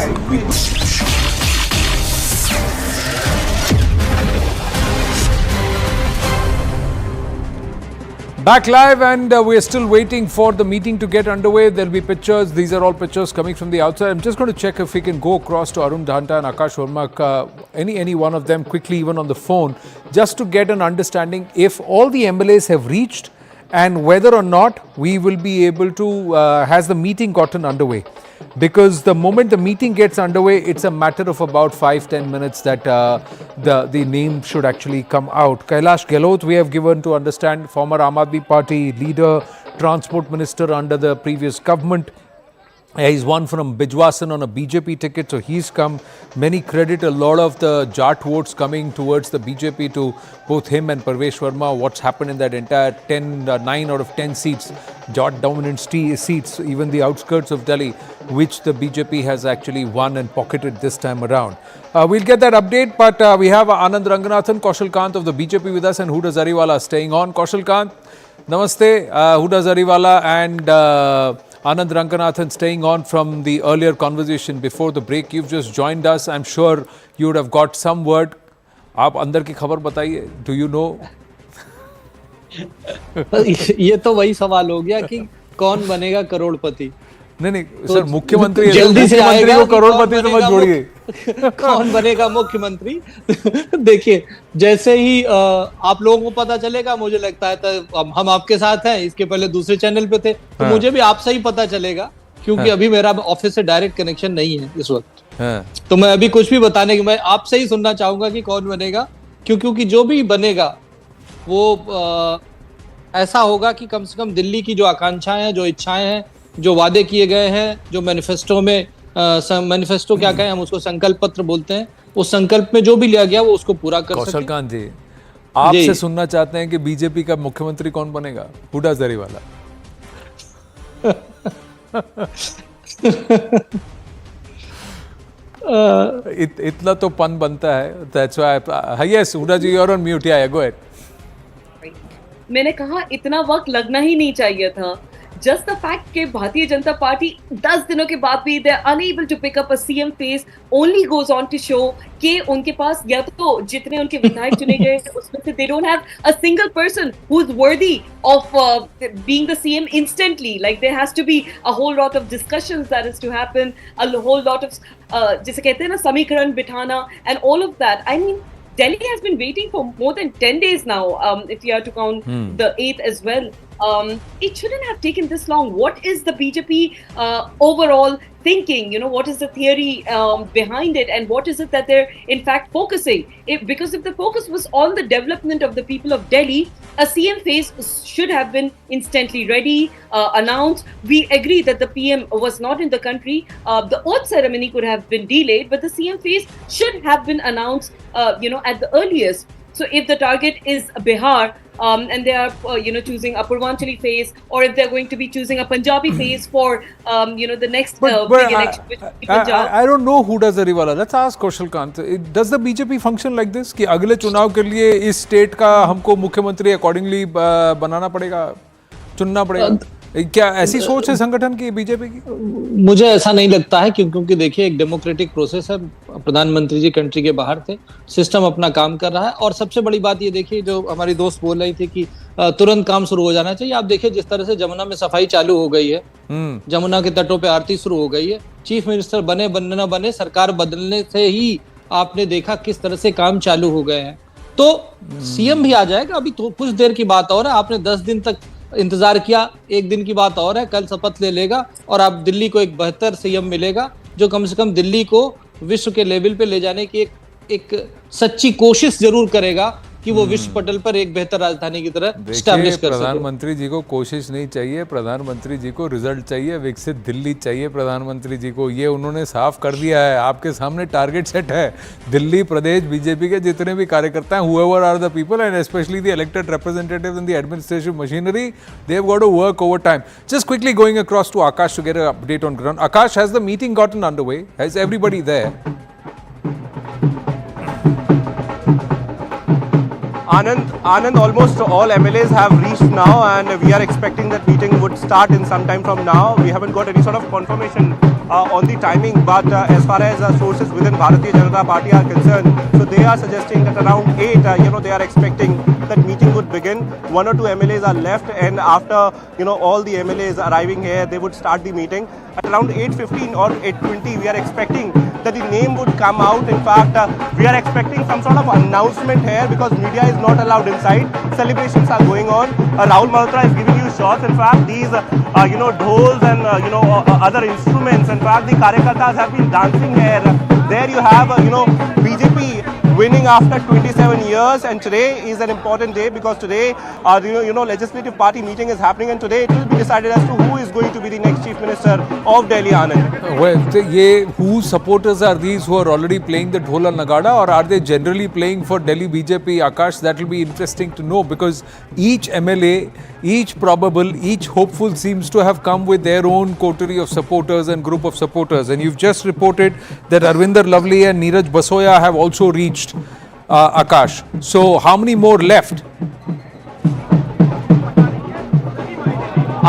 Back live, and we are still waiting for the meeting to get underway. There'll be pictures. These are all pictures coming from the outside. I'm just going to check if we can go across to Arun Dhanta and Akash Verma, any one of them quickly, even on the phone, just to get an understanding if all the MLAs have reached and whether or not we will be able to, has the meeting gotten underway. Because the moment the meeting gets underway, it's a matter of about 5-10 minutes that the name should actually come out. Kailash Gehlot, we have given to understand, former Aam Aadmi Party leader, transport minister under the previous government. He's won from Bijwasan on a BJP ticket, so he's come. Many credit a lot of the Jat votes coming towards the BJP to both him and Parvesh Verma. What's happened in that entire 9 out of 10 seats, Jat dominant seats, even the outskirts of Delhi, which the BJP has actually won and pocketed this time around. We'll get that update, but we have Anand Ranganathan, Kaushal Kant of the BJP with us, and Huda Zariwala staying on. Kaushal Kant, namaste. Huda Zariwala and Anand Ranganathan staying on from the earlier conversation before the break. You've just joined us. I'm sure you would have got some word. आप अंदर की खबर बताइए. Do you know? ये तो वही सवाल हो गया कि कौन बनेगा करोड़पति. नहीं सर, मुख्यमंत्री जल्दी से आएगा वो करोड़पति तो मत जोड़िए. कौन बनेगा मुख्यमंत्री? देखिए, जैसे ही आप लोगों को पता चलेगा, मुझे लगता है तो हम आपके साथ हैं, इसके पहले दूसरे चैनल पे थे, तो मुझे भी आपसे ही पता चलेगा, क्योंकि अभी मेरा ऑफिस से डायरेक्ट कनेक्शन नहीं है इस वक्त. तो मैं अभी कुछ भी बताने की, मैं आपसे ही सुनना चाहूंगा कि कौन बनेगा, क्योंकि जो भी बनेगा वो ऐसा होगा कि कम से कम दिल्ली की जो आकांक्षाएं हैं, जो इच्छाएं हैं, जो वादे किए गए हैं, जो मैनिफेस्टो में मैनिफेस्टो क्या कहें, हम उसको संकल्प पत्र बोलते हैं, उस संकल्प में जो भी लिया गया वो उसको पूरा कर सके. कौशल कांत जी, आपसे सुनना चाहते हैं कि बीजेपी का मुख्यमंत्री कौन बनेगा? हुडा जरीवाला. इतना तो पन बनता है. That's why, yes, Hooda ji, you're on mute. Yeah, go ahead. मैंने कहा इतना वक्त लगना ही नहीं चाहिए था. Just the fact कि भारतीय जनता पार्टी 10 दिनों के बाद भी they're unable to pick up a CM face only goes on to show कि उनके पास या तो जितने उनके विधायक चुने गए उसमें से they don't have a single person who's worthy of being the CM instantly. Like there has to be a whole lot of discussions that is to happen, a whole lot of जिसे कहते हैं ना समीकरण बिठाना and all of that. I mean, Delhi has been waiting for more than 10 days now, if you have to count the 8th as well. It shouldn't have taken this long. What is the BJP overall thinking? You know, what is the theory behind it, and what is it that they're in fact focusing? Because if the focus was on the development of the people of Delhi, a CM phase should have been instantly ready, announced. We agree that the PM was not in the country. The oath ceremony could have been delayed, but the CM phase should have been announced, at the earliest. So if the target is Bihar, and they are, choosing a Purvanchali phase, or if they're going to be choosing a Punjabi phase for, the next big election, which will be Punjab. I don't know who does Zariwala. Let's ask Kaushal Kant. Does the BJP function like this? कि अगले चुनाव के लिए इस state का हमको मुख्यमंत्री accordingly बनाना पड़ेगा, चुनना पड़ेगा? क्या ऐसी सोच है संगठन की, बीजेपी की? मुझे ऐसा नहीं लगता है, क्योंकि देखिए एक डेमोक्रेटिक प्रोसेस है. प्रधानमंत्री जी कंट्री के बाहर थे, सिस्टम अपना काम कर रहा है. और सबसे बड़ी बात ये देखिए, जो हमारी दोस्त बोल रही थी कि तुरंत काम शुरू हो जाना चाहिए. आप देखिए जिस तरह से जमुना में सफाई चालू हो गई है, जमुना के तटों पे आरती शुरू हो गई है. चीफ मिनिस्टर बने न बने, सरकार बदलने से ही आपने देखा किस तरह से काम चालू हो गए हैं. तो सीएम भी आ जाएगा. अभी तो कुछ देर की बात और है. आपने 10 दिन तक इंतजार किया, एक दिन की बात और है. कल शपथ ले लेगा और आप दिल्ली को एक बेहतर सीएम मिलेगा, जो कम से कम दिल्ली को विश्व के लेवल पे ले जाने की एक सच्ची कोशिश जरूर करेगा. कि वो विश्व पटल पर एक बेहतर राजधानी की तरह स्टैब्लिश कर सके। प्रधानमंत्री जी को कोशिश नहीं चाहिए, प्रधानमंत्री जी को रिजल्ट चाहिए, विकसित दिल्ली चाहिए प्रधानमंत्री जी को। ये उन्होंने साफ कर दिया है, आपके सामने टारगेट सेट है। दिल्ली प्रदेश बीजेपी के जितने भी कार्यकर्ता हैं, whoever are the people and especially the elected representatives in the administrative machinery, they've got to work overtime. Just quickly going across to Akash to get an update on ground. Akash, has the meeting gotten underway? Has everybody there? Anand, almost all MLAs have reached now, and we are expecting that meeting would start in some time from now. We haven't got any sort of confirmation on the timing, but as far as sources within Bharatiya Janata Party are concerned, so they are suggesting that around 8, they are expecting that meeting would begin. 1 or 2 MLAs are left, and after all the MLAs arriving here, they would start the meeting. At around 8:15 or 8:20, we are expecting that the name would come out. In fact, we are expecting some sort of announcement here because media is not allowed inside. Celebrations are going on. Rahul Malhotra is giving you shots. In fact, these dhols and other instruments. In fact, the Karyakartas have been dancing here. There you have BJP winning after 27 years, and today is an important day because today legislative party meeting is happening, and today it will be decided as to who is going to be the next chief minister of Delhi. Anand, well, whose supporters are these who are already playing the dhol and nagada, or are they generally playing for Delhi BJP? Akash, that will be interesting to know because each MLA, each probable, each hopeful seems to have come with their own coterie of supporters and group of supporters, and you've just reported that Arvinder Lovely and Neeraj Basoya have also reached. Akash, so how many more left?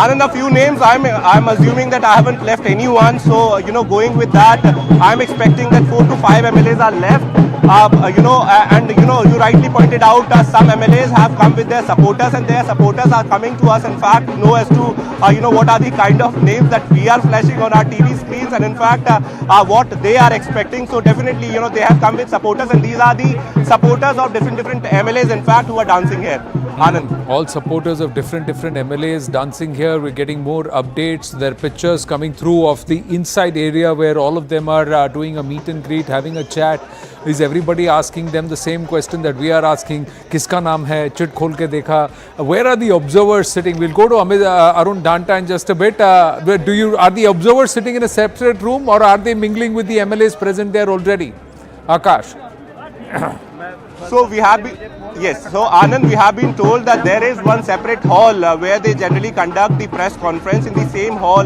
Anand, a few names. I'm assuming that I haven't left anyone. So going with that, I'm expecting that 4 to 5 MLAs are left. You rightly pointed out some MLAs have come with their supporters, and their supporters are coming to us. In fact, know as to what are the kind of names that we are flashing on our TV screens, and in fact what they are expecting. So definitely they have come with supporters, and these are the supporters of different MLAs. In fact, who are dancing here. Anand, all supporters of different MLAs dancing here. We're getting more updates. There are pictures coming through of the inside area where all of them are doing a meet and greet, having a chat. Is everybody asking them the same question that we are asking? Kiska naam hai? Chit khol ke dekha? Where are the observers sitting? We'll go to Arun Danta in just a bit. Are the observers sitting in a separate room, or are they mingling with the MLAs present there already? Akash. So we have been, yes. So Anand, we have been told that there is one separate hall where they generally conduct the press conference. In the same hall,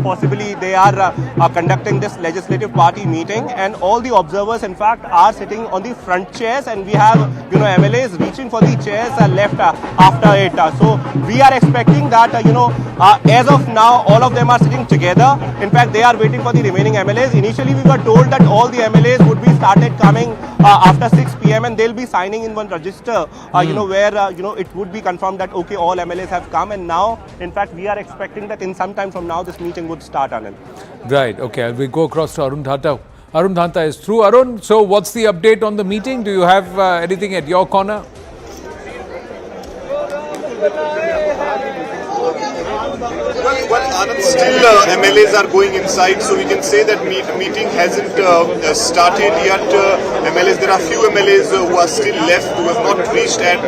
possibly they are conducting this legislative party meeting, and all the observers, in fact, are sitting on the front chairs, and we have MLAs reaching for the chairs left after it. So we are expecting that as of now, all of them are sitting together. In fact, they are waiting for the remaining MLAs. Initially, we were told that all the MLAs would be started coming after 6 p.m. and they'll be signing in one register, where it would be confirmed that okay, all MLAs have come, and now, in fact, we are expecting that in some time from now, this meeting would start. Anand. Right. Okay. We go across to Arun Dhanta. Arun Dhanta is through. Arun, so what's the update on the meeting? Do you have anything at your corner? Well, Anand, still MLAs are going inside, so we can say that meeting hasn't started yet. MLAs, there are few MLAs who are still left, who have not reached at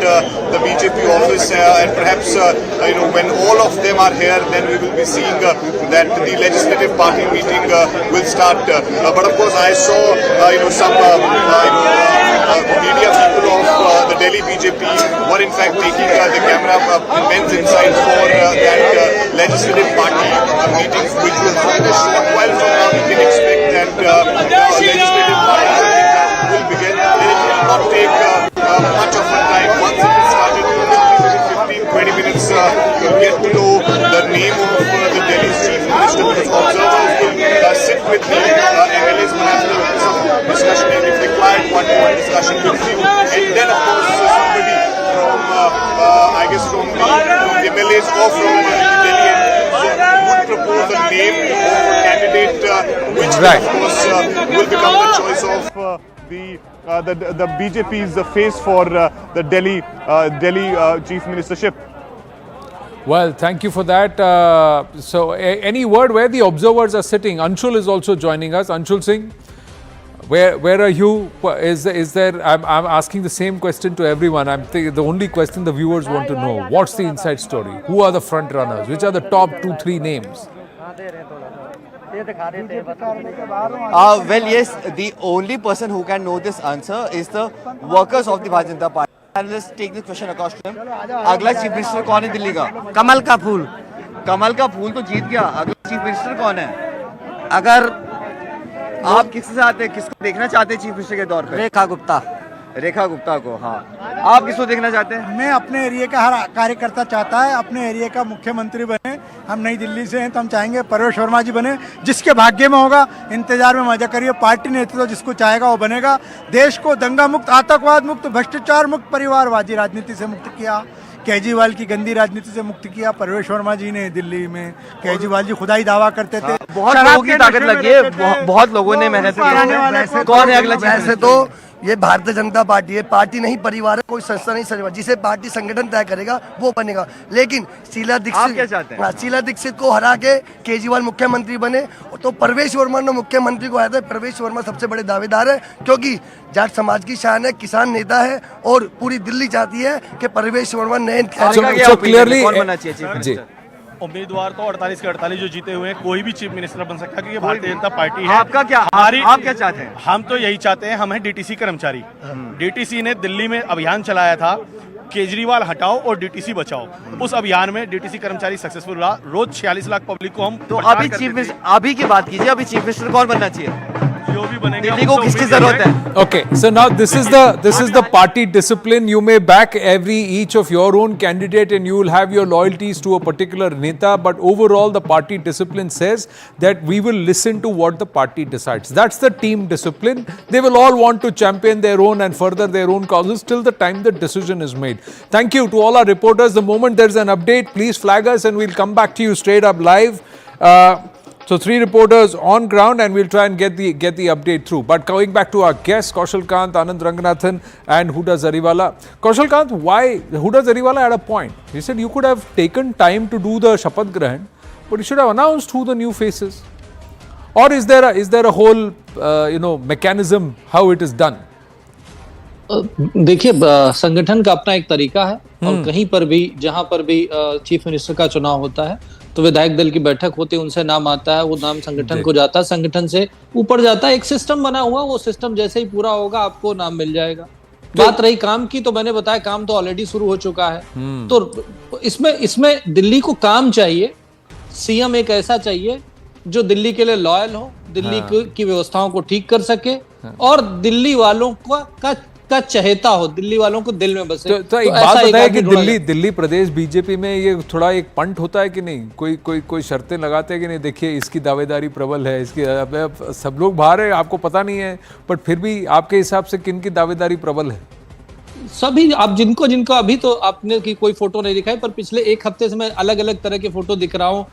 the BJP office, and perhaps when all of them are here, then we will be seeing that the legislative party meeting will start. But of course, I saw some media people of the Delhi BJP were in fact taking the camera men's inside for that legislative party meetings, which will happen a short while from now. We can expect that legislative party will begin, and it will not take much of a time. Once it is started, it will be 15-20 minutes. You'll get to know the name of the Delhi's chief minister, because observers will sit with the MLAs, perhaps there will be some discussion, and if required, one-to-one discussion with you. And then, of course, somebody from, I guess, from the MLAs or from Delhi would propose a name of a candidate, which then, of course, will become the choice of the BJP's face for the Delhi chief ministership. Well, thank you for that. So, any word where the observers are sitting? Anshul is also joining us. Anshul Singh, Where are you? Is there? I'm asking the same question to everyone. I'm the only question the viewers want to know. What's the inside story? Who are the front runners? Which are the top 2-3 names? Well, yes, the only person who can know this answer is the workers of the Bharatiya Janata Party. And let's take this question across to him. अगला chief minister कौन है दिल्ली का? कमल का फूल तो जीत गया. अगला chief minister कौन है? अगर आप किसको देखना चाहते हैं चीफ मिनिस्टर के तौर पे? रेखा गुप्ता को. हाँ, आप किसको देखना चाहते हैं? मैं अपने एरिया का हर कार्यकर्ता चाहता है अपने एरिया का मुख्यमंत्री बने. हम नई दिल्ली से हैं तो हम चाहेंगे परवेश वर्मा जी बने. जिसके भाग्य में होगा, इंतजार में मजा करिए. पार्टी नेतृत्व जिसको चाहेगा वो बनेगा. देश को दंगा मुक्त, आतंकवाद मुक्त, भ्रष्टाचार मुक्त, परिवारवादी राजनीति से मुक्त किया. केजरीवाल की गंदी राजनीति से मुक्त किया परवेश वर्मा जी ने दिल्ली में. केजरीवाल जी खुदा ही दावा करते थे. बहुत लोगों की ताकत लगी है, बहुत लोगों ने मेहनत की. कौन है अगला? वैसे तो ये भारतीय जनता पार्टी है, पार्टी नहीं परिवार है, कोई संस्था नहीं परिवार. जिसे पार्टी संगठन तय करेगा वो बनेगा. लेकिन शीला दीक्षित को हरा के केजरीवाल मुख्यमंत्री बने तो परवेश वर्मा ने मुख्यमंत्री को आया था. परवेश वर्मा सबसे बड़े दावेदार है क्योंकि जाट समाज की शान है, किसान नेता है और पूरी दिल्ली चाहती है कि परवेश वर्मा नए जी. उम्मीदवार तो 48 के 48 जो जीते हुए हैं, कोई भी चीफ मिनिस्टर बन सकता है क्योंकि भारतीय जनता पार्टी है. आपका क्या? आप क्या चाहते हैं? हम तो यही चाहते हैं, हम हैं डीटीसी कर्मचारी. डीटीसी ने दिल्ली में अभियान चलाया था, केजरीवाल हटाओ और डीटीसी बचाओ. उस अभियान में डीटीसी कर्मचारी सक्सेसफुल रहा. रोज 46 लाख पब्लिक को हम तो अभी की बात कीजिए. अभी चीफ मिनिस्टर कौन बनना चाहिए? जो भी बनेगा. दिल्ली को किसकी जरूरत है? Okay, so now this is the party discipline. You may back each of your own candidate and you will have your loyalties to a particular neta, but overall the party discipline says that we will listen to what the party decides. That's the team discipline. They will all want to champion their own and further their own causes till the time the decision is made. Thank you to all our reporters. The moment there's an update, please flag us and we'll come back to you straight up live. So 3 reporters on ground and we'll try and get the update through. But going back to our guests, Kaushal Kant, Anand Ranganathan and Huda Zariwala. Kaushal Kant, why? Huda Zariwala had a point. He said you could have taken time to do the Shapath Grahan, but you should have announced who the new faces. Or is there a whole mechanism how it is done? देखिए, संगठन का अपना एक तरीका है और कहीं पर भी जहां पर भी चीफ मिनिस्टर का चुनाव होता है तो विधायक दल की बैठक होती है, उनसे नाम आता है, वो नाम संगठन को जाता है, संगठन से ऊपर जाता है. एक सिस्टम बना हुआ, वो सिस्टम जैसे ही पूरा होगा आपको नाम मिल जाएगा. बात रही काम की, तो मैंने बताया काम तो ऑलरेडी शुरू हो चुका है. तो इसमें दिल्ली को काम चाहिए. सीएम एक ऐसा चाहिए जो दिल्ली के लिए लॉयल हो, दिल्ली की व्यवस्थाओं को ठीक कर सके और दिल्ली वालों का चहेता हो, दिल्ली वालों को दिल में बसे. तो एक बात बताइए कि दिल्ली प्रदेश बीजेपी में ये थोड़ा एक पंट होता है कि नहीं? कोई शर्तें लगाते हैं कि नहीं? देखिए इसकी दावेदारी प्रबल है, इसकी सब लोग बाहर है, आपको पता नहीं है, बट फिर भी आपके हिसाब से किन की दावेदारी प्रबल है? सभी. आप जिनको अभी तो आपने की कोई फोटो नहीं दिखाई, पर पिछले एक हफ्ते से मैं अलग अलग तरह के फोटो दिख रहा हूँ.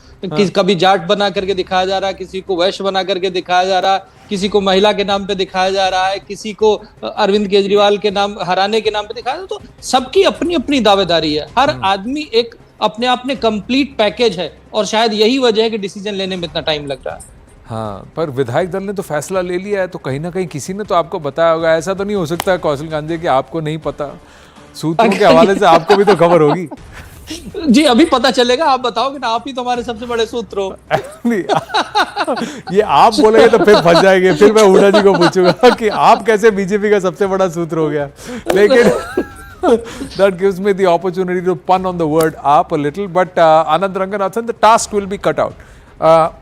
कभी जाट बना करके दिखाया जा रहा है, किसी को वैश्य बना करके दिखाया जा रहा है, किसी को महिला के नाम पे दिखाया जा रहा है, किसी को अरविंद केजरीवाल के नाम हराने के नाम पे दिखाया जा रहा है. तो सबकी अपनी अपनी दावेदारी है. हर आदमी एक अपने आप में कंप्लीट पैकेज है और शायद यही वजह है कि डिसीजन लेने में इतना टाइम लग रहा है. हाँ, पर विधायक दल ने तो फैसला ले लिया है, तो कहीं ना कहीं किसी ने तो आपको बताया होगा. ऐसा तो नहीं हो सकता कौशल कांत कि आपको नहीं पता. सूत्रों के हवाले से आपको भी तो खबर होगी. जी अभी पता चलेगा. आप बताओगे ना, आप ही तो हमारे सबसे बड़े सूत्र हो. ये आप बोलेंगे तो फिर फंस जाएंगे. फिर मैं हुडा जी को पूछूंगा कि आप कैसे बीजेपी का सबसे बड़ा सूत्र हो गया. लेकिन that gives me the opportunity to pun on the word "aap" a little. But Anand Ranganathan, the task will be cut out.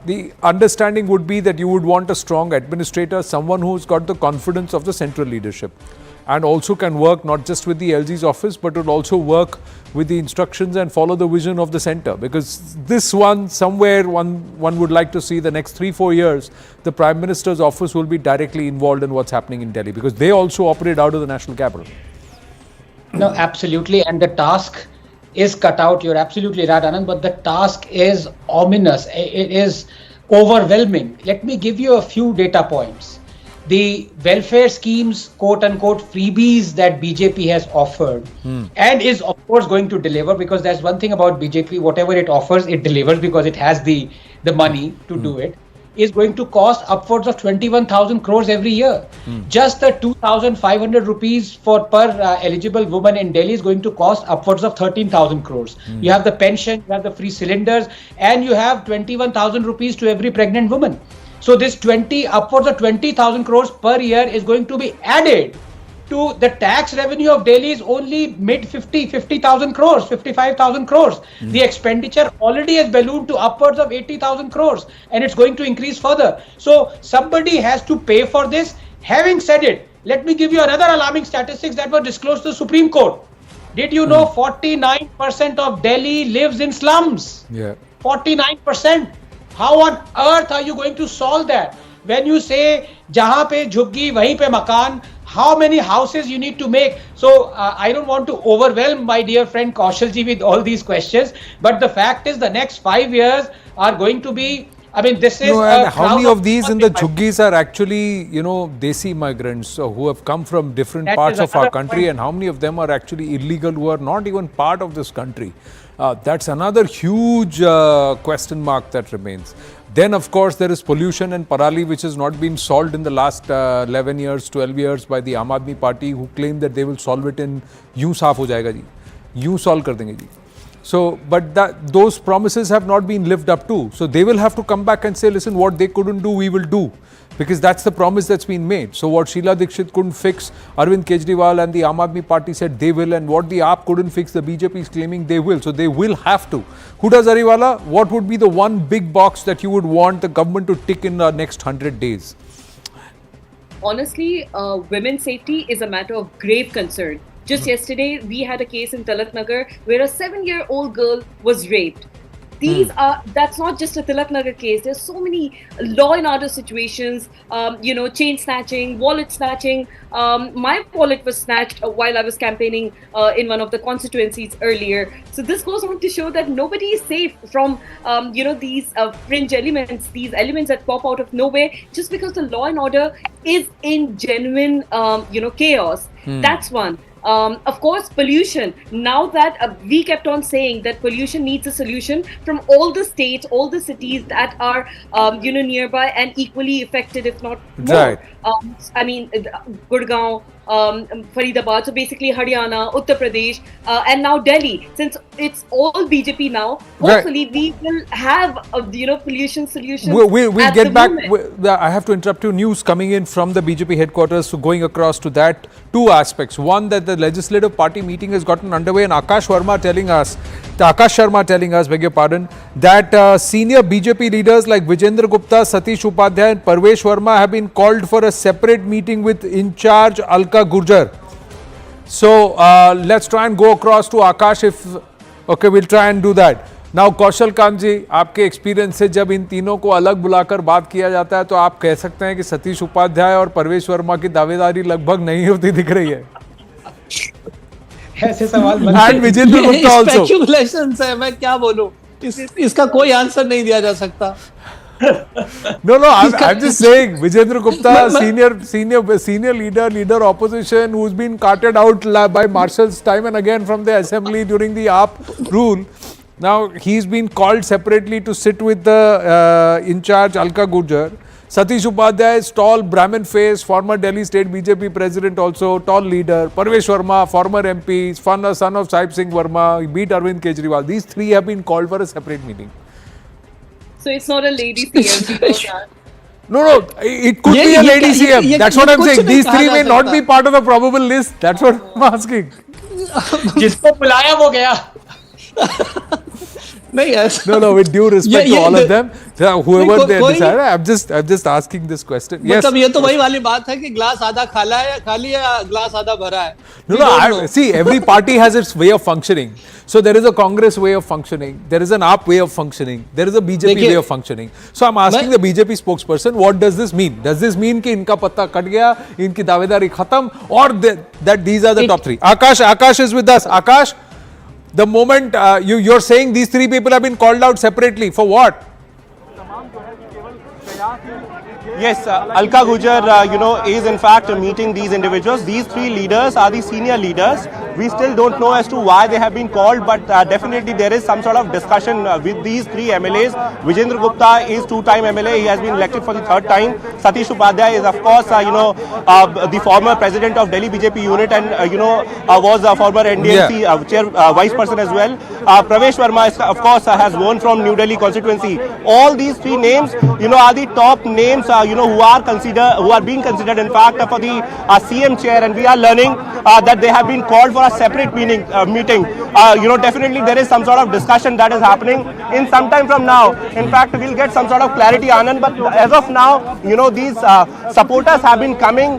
The understanding would be that you would want a strong administrator, someone who's got the confidence of the central leadership and also can work not just with the LG's office but would also work with the instructions and follow the vision of the center, because this one would like to see the next 3-4 years the Prime Minister's office will be directly involved in what's happening in Delhi, because they also operate out of the national capital. No, absolutely, and the task is cut out. You're absolutely right, Anand, but the task is ominous. It is overwhelming. Let me give you a few data points. The welfare schemes, quote unquote, freebies that BJP has offered and is of course going to deliver, because that's one thing about BJP, whatever it offers, it delivers because it has the money to do it. is going to cost upwards of 21,000 crores every year. Just the 2,500 rupees for per eligible woman in Delhi is going to cost upwards of 13,000 crores. You have the pension, you have the free cylinders, and you have 21,000 rupees to every pregnant woman. So this upwards of 20,000 crores per year is going to be added to the tax revenue of Delhi is only mid 50,000 crores, 55,000 crores. The expenditure already has ballooned to upwards of 80,000 crores, and it's going to increase further. So somebody has to pay for this. Having said it, let me give you another alarming statistics that were disclosed to the Supreme Court. Did you know 49% of Delhi lives in slums? Yeah. 49%. How on earth are you going to solve that? When you say jahan pe jhuggi wahin pe makan, how many houses you need to make? So I don't want to overwhelm my dear friend Kaushalji with all these questions, but the fact is the next 5 years are going to be, I mean, this is... No, and how many of these in the jhuggies are actually, you know, Desi migrants who have come from different parts of our country, and how many of them are actually illegal who are not even part of this country? That's another huge question mark that remains. Then, of course, there is pollution and parali, which has not been solved in the last 11 years, 12 years by the Aam Aadmi Party, who claim that they will solve it in "यूं साफ हो जाएगा जी, यूं solve कर देंगे जी." So, but those promises have not been lived up to. So they will have to come back and say, listen, what they couldn't do, we will do. Because that's the promise that's been made. So what Sheila Dikshit couldn't fix, Arvind Kejriwal and the Aam Aadmi Party said they will, and what the AAP couldn't fix, the BJP is claiming they will. So they will have to. Huda Zariwala, what would be the one big box that you would want the government to tick in the next 100 days? Honestly, women's safety is a matter of grave concern. Just yesterday, we had a case in Tilak Nagar where a 7-year-old girl was raped. That's not just a Tilak Nagar case. There's so many law and order situations, chain snatching, wallet snatching. My wallet was snatched while I was campaigning in one of the constituencies earlier. So this goes on to show that nobody is safe from, these fringe elements, these elements that pop out of nowhere just because the law and order is in genuine, chaos. That's one. Of course, pollution. Now that we kept on saying that pollution needs a solution from all the states, all the cities that are, nearby and equally affected, if not more. Right. Gurgaon, Faridabad, so basically Haryana, Uttar Pradesh, and now Delhi. Since it's all BJP now, hopefully we will have, pollution solutions. We'll get back. I have to interrupt you. News coming in from the BJP headquarters, so going across to that. Two aspects. One, that the legislative party meeting has gotten underway, and Akash Sharma telling us, beg your pardon, that senior BJP leaders like Virendra Gupta, Satish Upadhyay and Parvesh Verma have been called for a separate meeting with in charge Alka Gurjar. So let's try and go across to Akash we'll try and do that. Now Kaushal Kanji, आपके experience से जब इन तीनों को अलग बुलाकर बात किया जाता है तो आप कह सकते हैं कि सतीश उपाध्याय और परवेश वर्मा की दावेदारी लगभग नहीं होती दिख रही है. ऐसे सवाल And Virendra Gupta also. Speculations है, मैं क्या बोलूं, इसका कोई आंसर नहीं दिया जा सकता. No, I'm just saying, Virendra Gupta, senior leader opposition, who's been carted out by marshals time and again from the assembly during the AAP rule. Now he's been called separately to sit with the in charge Alka Gurjar. Satish Upadhyay is tall Brahmin face, former Delhi state BJP president, also tall leader. Parvesh Verma, former MP, son of Sahib Singh Verma, he beat Arvind Kejriwal. These three have been called for a separate meeting. So it's not a lady CM. No, it could be a lady CM. That's what I'm saying. These three may not be part of the probable list. That's what I'm asking. जिसको बुलाया वो गया. No, with due respect to all of them, whoever they decide, I'm just asking this question. Yes. मतलब ये तो वही वाली बात है कि ग्लास आधा खाली है या ग्लास आधा भरा है. No, see, every party has its way of functioning. So there is a Congress way of functioning, there is an AAP way of functioning, there is a BJP way of functioning. So I'm asking the BJP spokesperson, what does this mean? Does this mean कि इनका पत्ता cut गया, इनकी दावेदारी खत्म, or that these are the top three? Akash is with us. Akash, the moment you're saying these three people have been called out separately, for what? Yes, Alka Gujar, is in fact meeting these individuals. These three leaders are the senior leaders. We still don't know as to why they have been called, but definitely there is some sort of discussion with these three MLAs. Virendra Gupta is two-time MLA. He has been elected for the third time. Satish Upadhyay is, of course, the former president of Delhi BJP unit and, was a former NDMC chair, vice person as well. Pravesh Verma, is, of course, has won from New Delhi constituency. All these three names, are the top names, who are being considered, in fact, for the CM chair, and we are learning that they have been called for a separate meeting. Definitely there is some sort of discussion that is happening in some time from now. In fact, we'll get some sort of clarity, Anand. But as of now, these supporters have been coming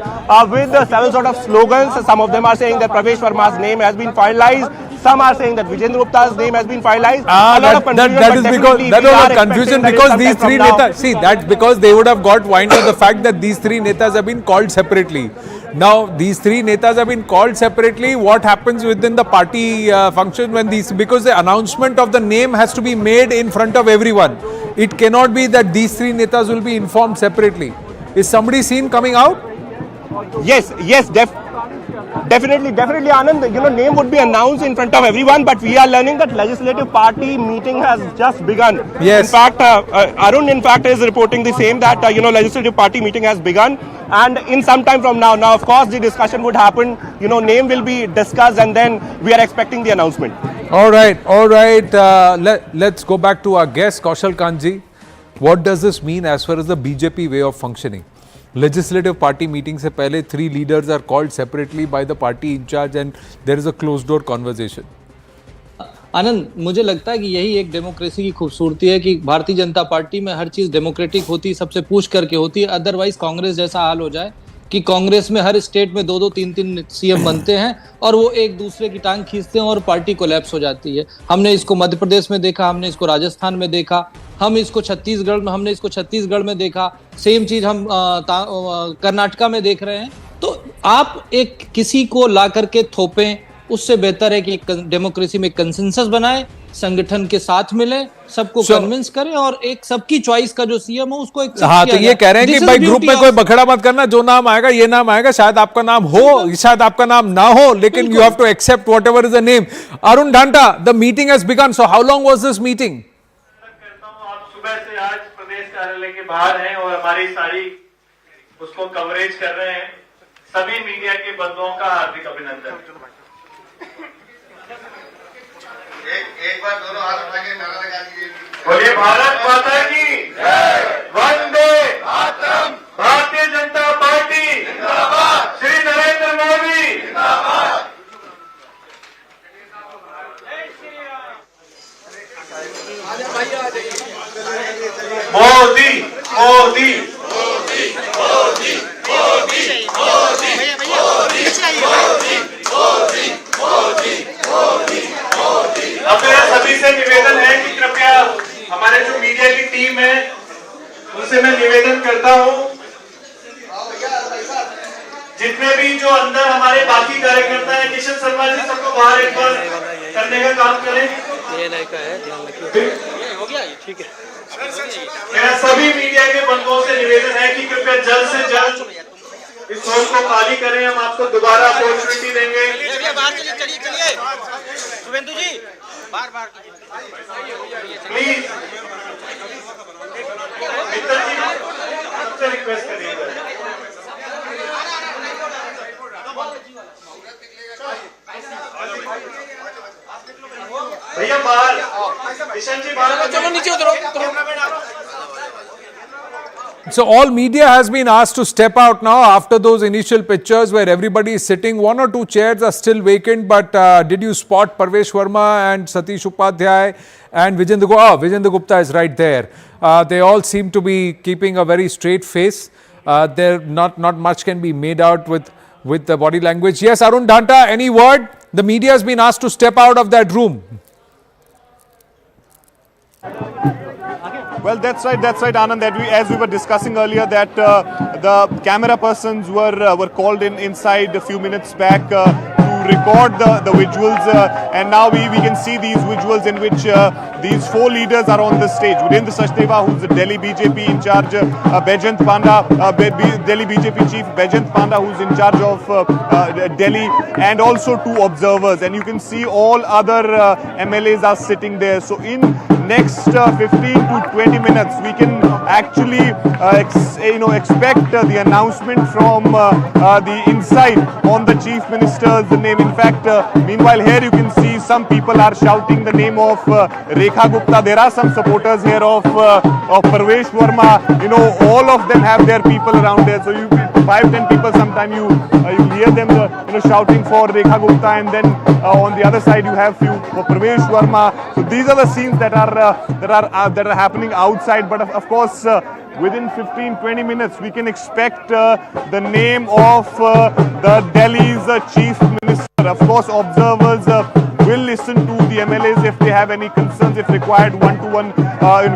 with several sort of slogans. Some of them are saying that Pravesh Verma's name has been finalized. Some are saying that Virendra Gupta's name has been finalized. That is because that was a confusion because these three netas. See, that's because they would have got wind of the fact that these three netas have been called separately. Now, these three netas have been called separately. What happens within the party function when these, because the announcement of the name has to be made in front of everyone. It cannot be that these three netas will be informed separately. Is somebody seen coming out? Yes, definitely, Anand. Name would be announced in front of everyone, but we are learning that legislative party meeting has just begun. Yes. In fact, Arun, in fact, is reporting the same that legislative party meeting has begun, and in some time from now, of course, the discussion would happen. Name will be discussed, and then we are expecting the announcement. All right. Let's go back to our guest, Kaushal Kanji. What does this mean as far as the BJP way of functioning? Legislative party meeting से पहले three leaders are called separately by the party in charge and there is a closed door conversation. आनंद, मुझे लगता है कि यही एक democracy की खूबसूरती है कि भारतीय जनता पार्टी में हर चीज डेमोक्रेटिक होती है, सबसे पूछ करके होती है. अदरवाइज कांग्रेस जैसा हाल हो जाए कि कांग्रेस में हर स्टेट में 2-2, 3-3 सीएम बनते हैं और वो एक दूसरे की टांग खींचते हैं और पार्टी कोलैप्स हो जाती है. हमने इसको मध्य प्रदेश में देखा, हमने इसको राजस्थान में देखा, हमने इसको छत्तीसगढ़ में देखा, सेम चीज हम कर्नाटका में देख रहे हैं. तो आप एक किसी को ला करके थोपें, उससे बेहतर है कि डेमोक्रेसी में कंसेंसस बनाए, संगठन के साथ मिले, सबको कन्विंस करें और एक सबकी चॉइस का जो सीएम हो उसको एक. हाँ, तो ये कह रहे हैं कि भाई ग्रुप में कोई बखड़ा मत करना, जो नाम आएगा ये नाम आएगा, शायद आपका नाम हो, शायद आपका नाम ना हो, लेकिन you have to accept whatever is the name. Arun Dhanta, the meeting has begun. So how long was this meeting? सुबह से आज प्रदेश कार्यालय के बाहर हैं और हमारी सारी उसको कवरेज कर रहे हैं. सभी मीडिया के बंधुओं का हार्दिक अभिनंदन. एक बार दोनों हाथ उठा के नारा लगा दीजिए. बोलिए भारत माता की जय, वंदे मातरम, भारतीय जनता पार्टी जिंदाबाद, श्री नरेंद्र मोदी जिंदाबाद. मोदी मोदी मोदी मोदी मोदी मोदी मोदी मोदी. अब मेरा सभी से निवेदन है कि कृपया हमारे जो मीडिया की टीम है उनसे मैं निवेदन करता हूं, जितने भी जो अंदर हमारे बाकी कार्यकर्ता है, किशन शर्मा जी, सबको बाहर एक बार करने का काम करें. हो गया, ठीक है. मेरा सभी मीडिया के बंधुओं से निवेदन है कि कृपया जल्द से जल्द इस हॉल को खाली करें. हम आपको दोबारा अपॉर्चुनिटी देंगे. चलिए शुभेंदु जी, बार प्लीज मित्र जी, सबसे रिक्वेस्ट करिएगा. भैया बाहर, किशन जी बाहर, चलो नीचे उतरो. So all media has been asked to step out now after those initial pictures where everybody is sitting. 1 or 2 chairs are still vacant, but did you spot Pravesh Verma and Satish Upadhyay and Virendra Gupta? Oh, Virendra Gupta is right there. They all seem to be keeping a very straight face. There not much can be made out with the body language. Yes, Arun Dhanta, any word? The media has been asked to step out of that room. Well, that's right, Anand. That as we were discussing earlier, that the camera persons were called inside a few minutes back to record the visuals, and now we can see these visuals in which these four leaders are on the stage. Virendra Sachdeva, who's the Delhi BJP in charge, Bajant Panda, Delhi BJP chief Bajant Panda, who's in charge of Delhi, and also two observers. And you can see all other MLAs are sitting there. So in next 15 to 20 minutes, we can actually expect the announcement from the inside on the chief minister's name. In fact, meanwhile here you can see some people are shouting the name of Rekha Gupta. There are some supporters here of Parvesh Verma. All of them have their people around there. So you 5-10 people, sometime you hear them shouting for Rekha Gupta, and then on the other side you have few for Pradesh Verma. So these are the scenes that are happening outside. But of course, within 15-20 minutes we can expect the name of the Delhi's chief minister. Of course, observers will listen to the MLAs if they have any concerns. If required, one-to-one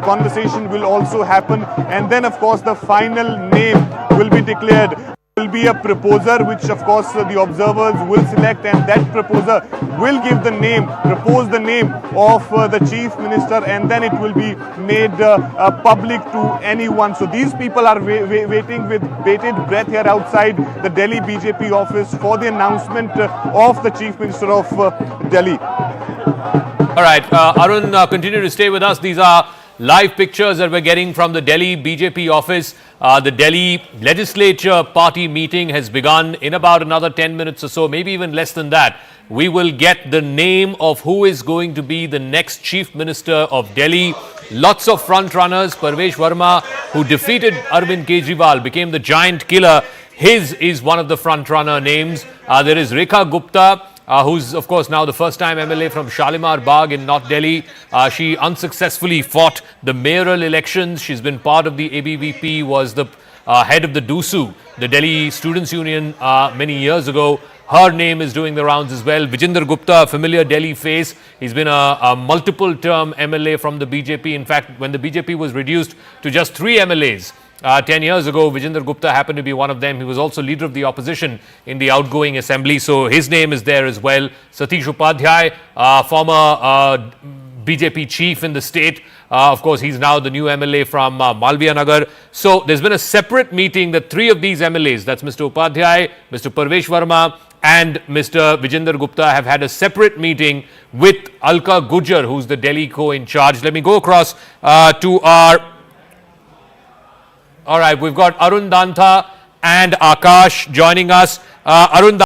conversation will also happen, and then of course the final name will be declared. Will be a proposer, which of course the observers will select, and that proposer will give the name, propose the name of the chief minister, and then it will be made public to anyone. So these people are waiting with bated breath here outside the Delhi BJP office for the announcement of the chief minister of Delhi. All right, Arun, continue to stay with us. These are live pictures that we're getting from the Delhi BJP office. The Delhi legislature party meeting has begun. In about another 10 minutes or so, maybe even less than that, we will get the name of who is going to be the next chief minister of Delhi. Lots of front runners. Parvesh Verma, who defeated Arvind Kejriwal, became the giant killer. His is one of the front runner names. There is Rekha Gupta, who's of course now the first time MLA from Shalimar Bagh in North Delhi. She unsuccessfully fought the mayoral elections. She's been part of the ABVP, was the head of the DUSU, the Delhi Students' Union, many years ago. Her name is doing the rounds as well. Virendra Gupta, a familiar Delhi face. He's been a multiple-term MLA from the BJP. In fact, when the BJP was reduced to just 3 MLAs, 10 years ago, Virendra Gupta happened to be one of them. He was also leader of the opposition in the outgoing assembly. So his name is there as well. Satish Upadhyay, former BJP chief in the state. Of course, he's now the new MLA from Malviya Nagar. So there's been a separate meeting that 3 of these MLAs, that's Mr. Upadhyay, Mr. Parvesh Verma, and Mr. Virendra Gupta, have had a separate meeting with Alka Gujjar, who's the Delhi co-in charge. Let me go across to our... All right, we've got Arun Dantha and Akash joining us. Arun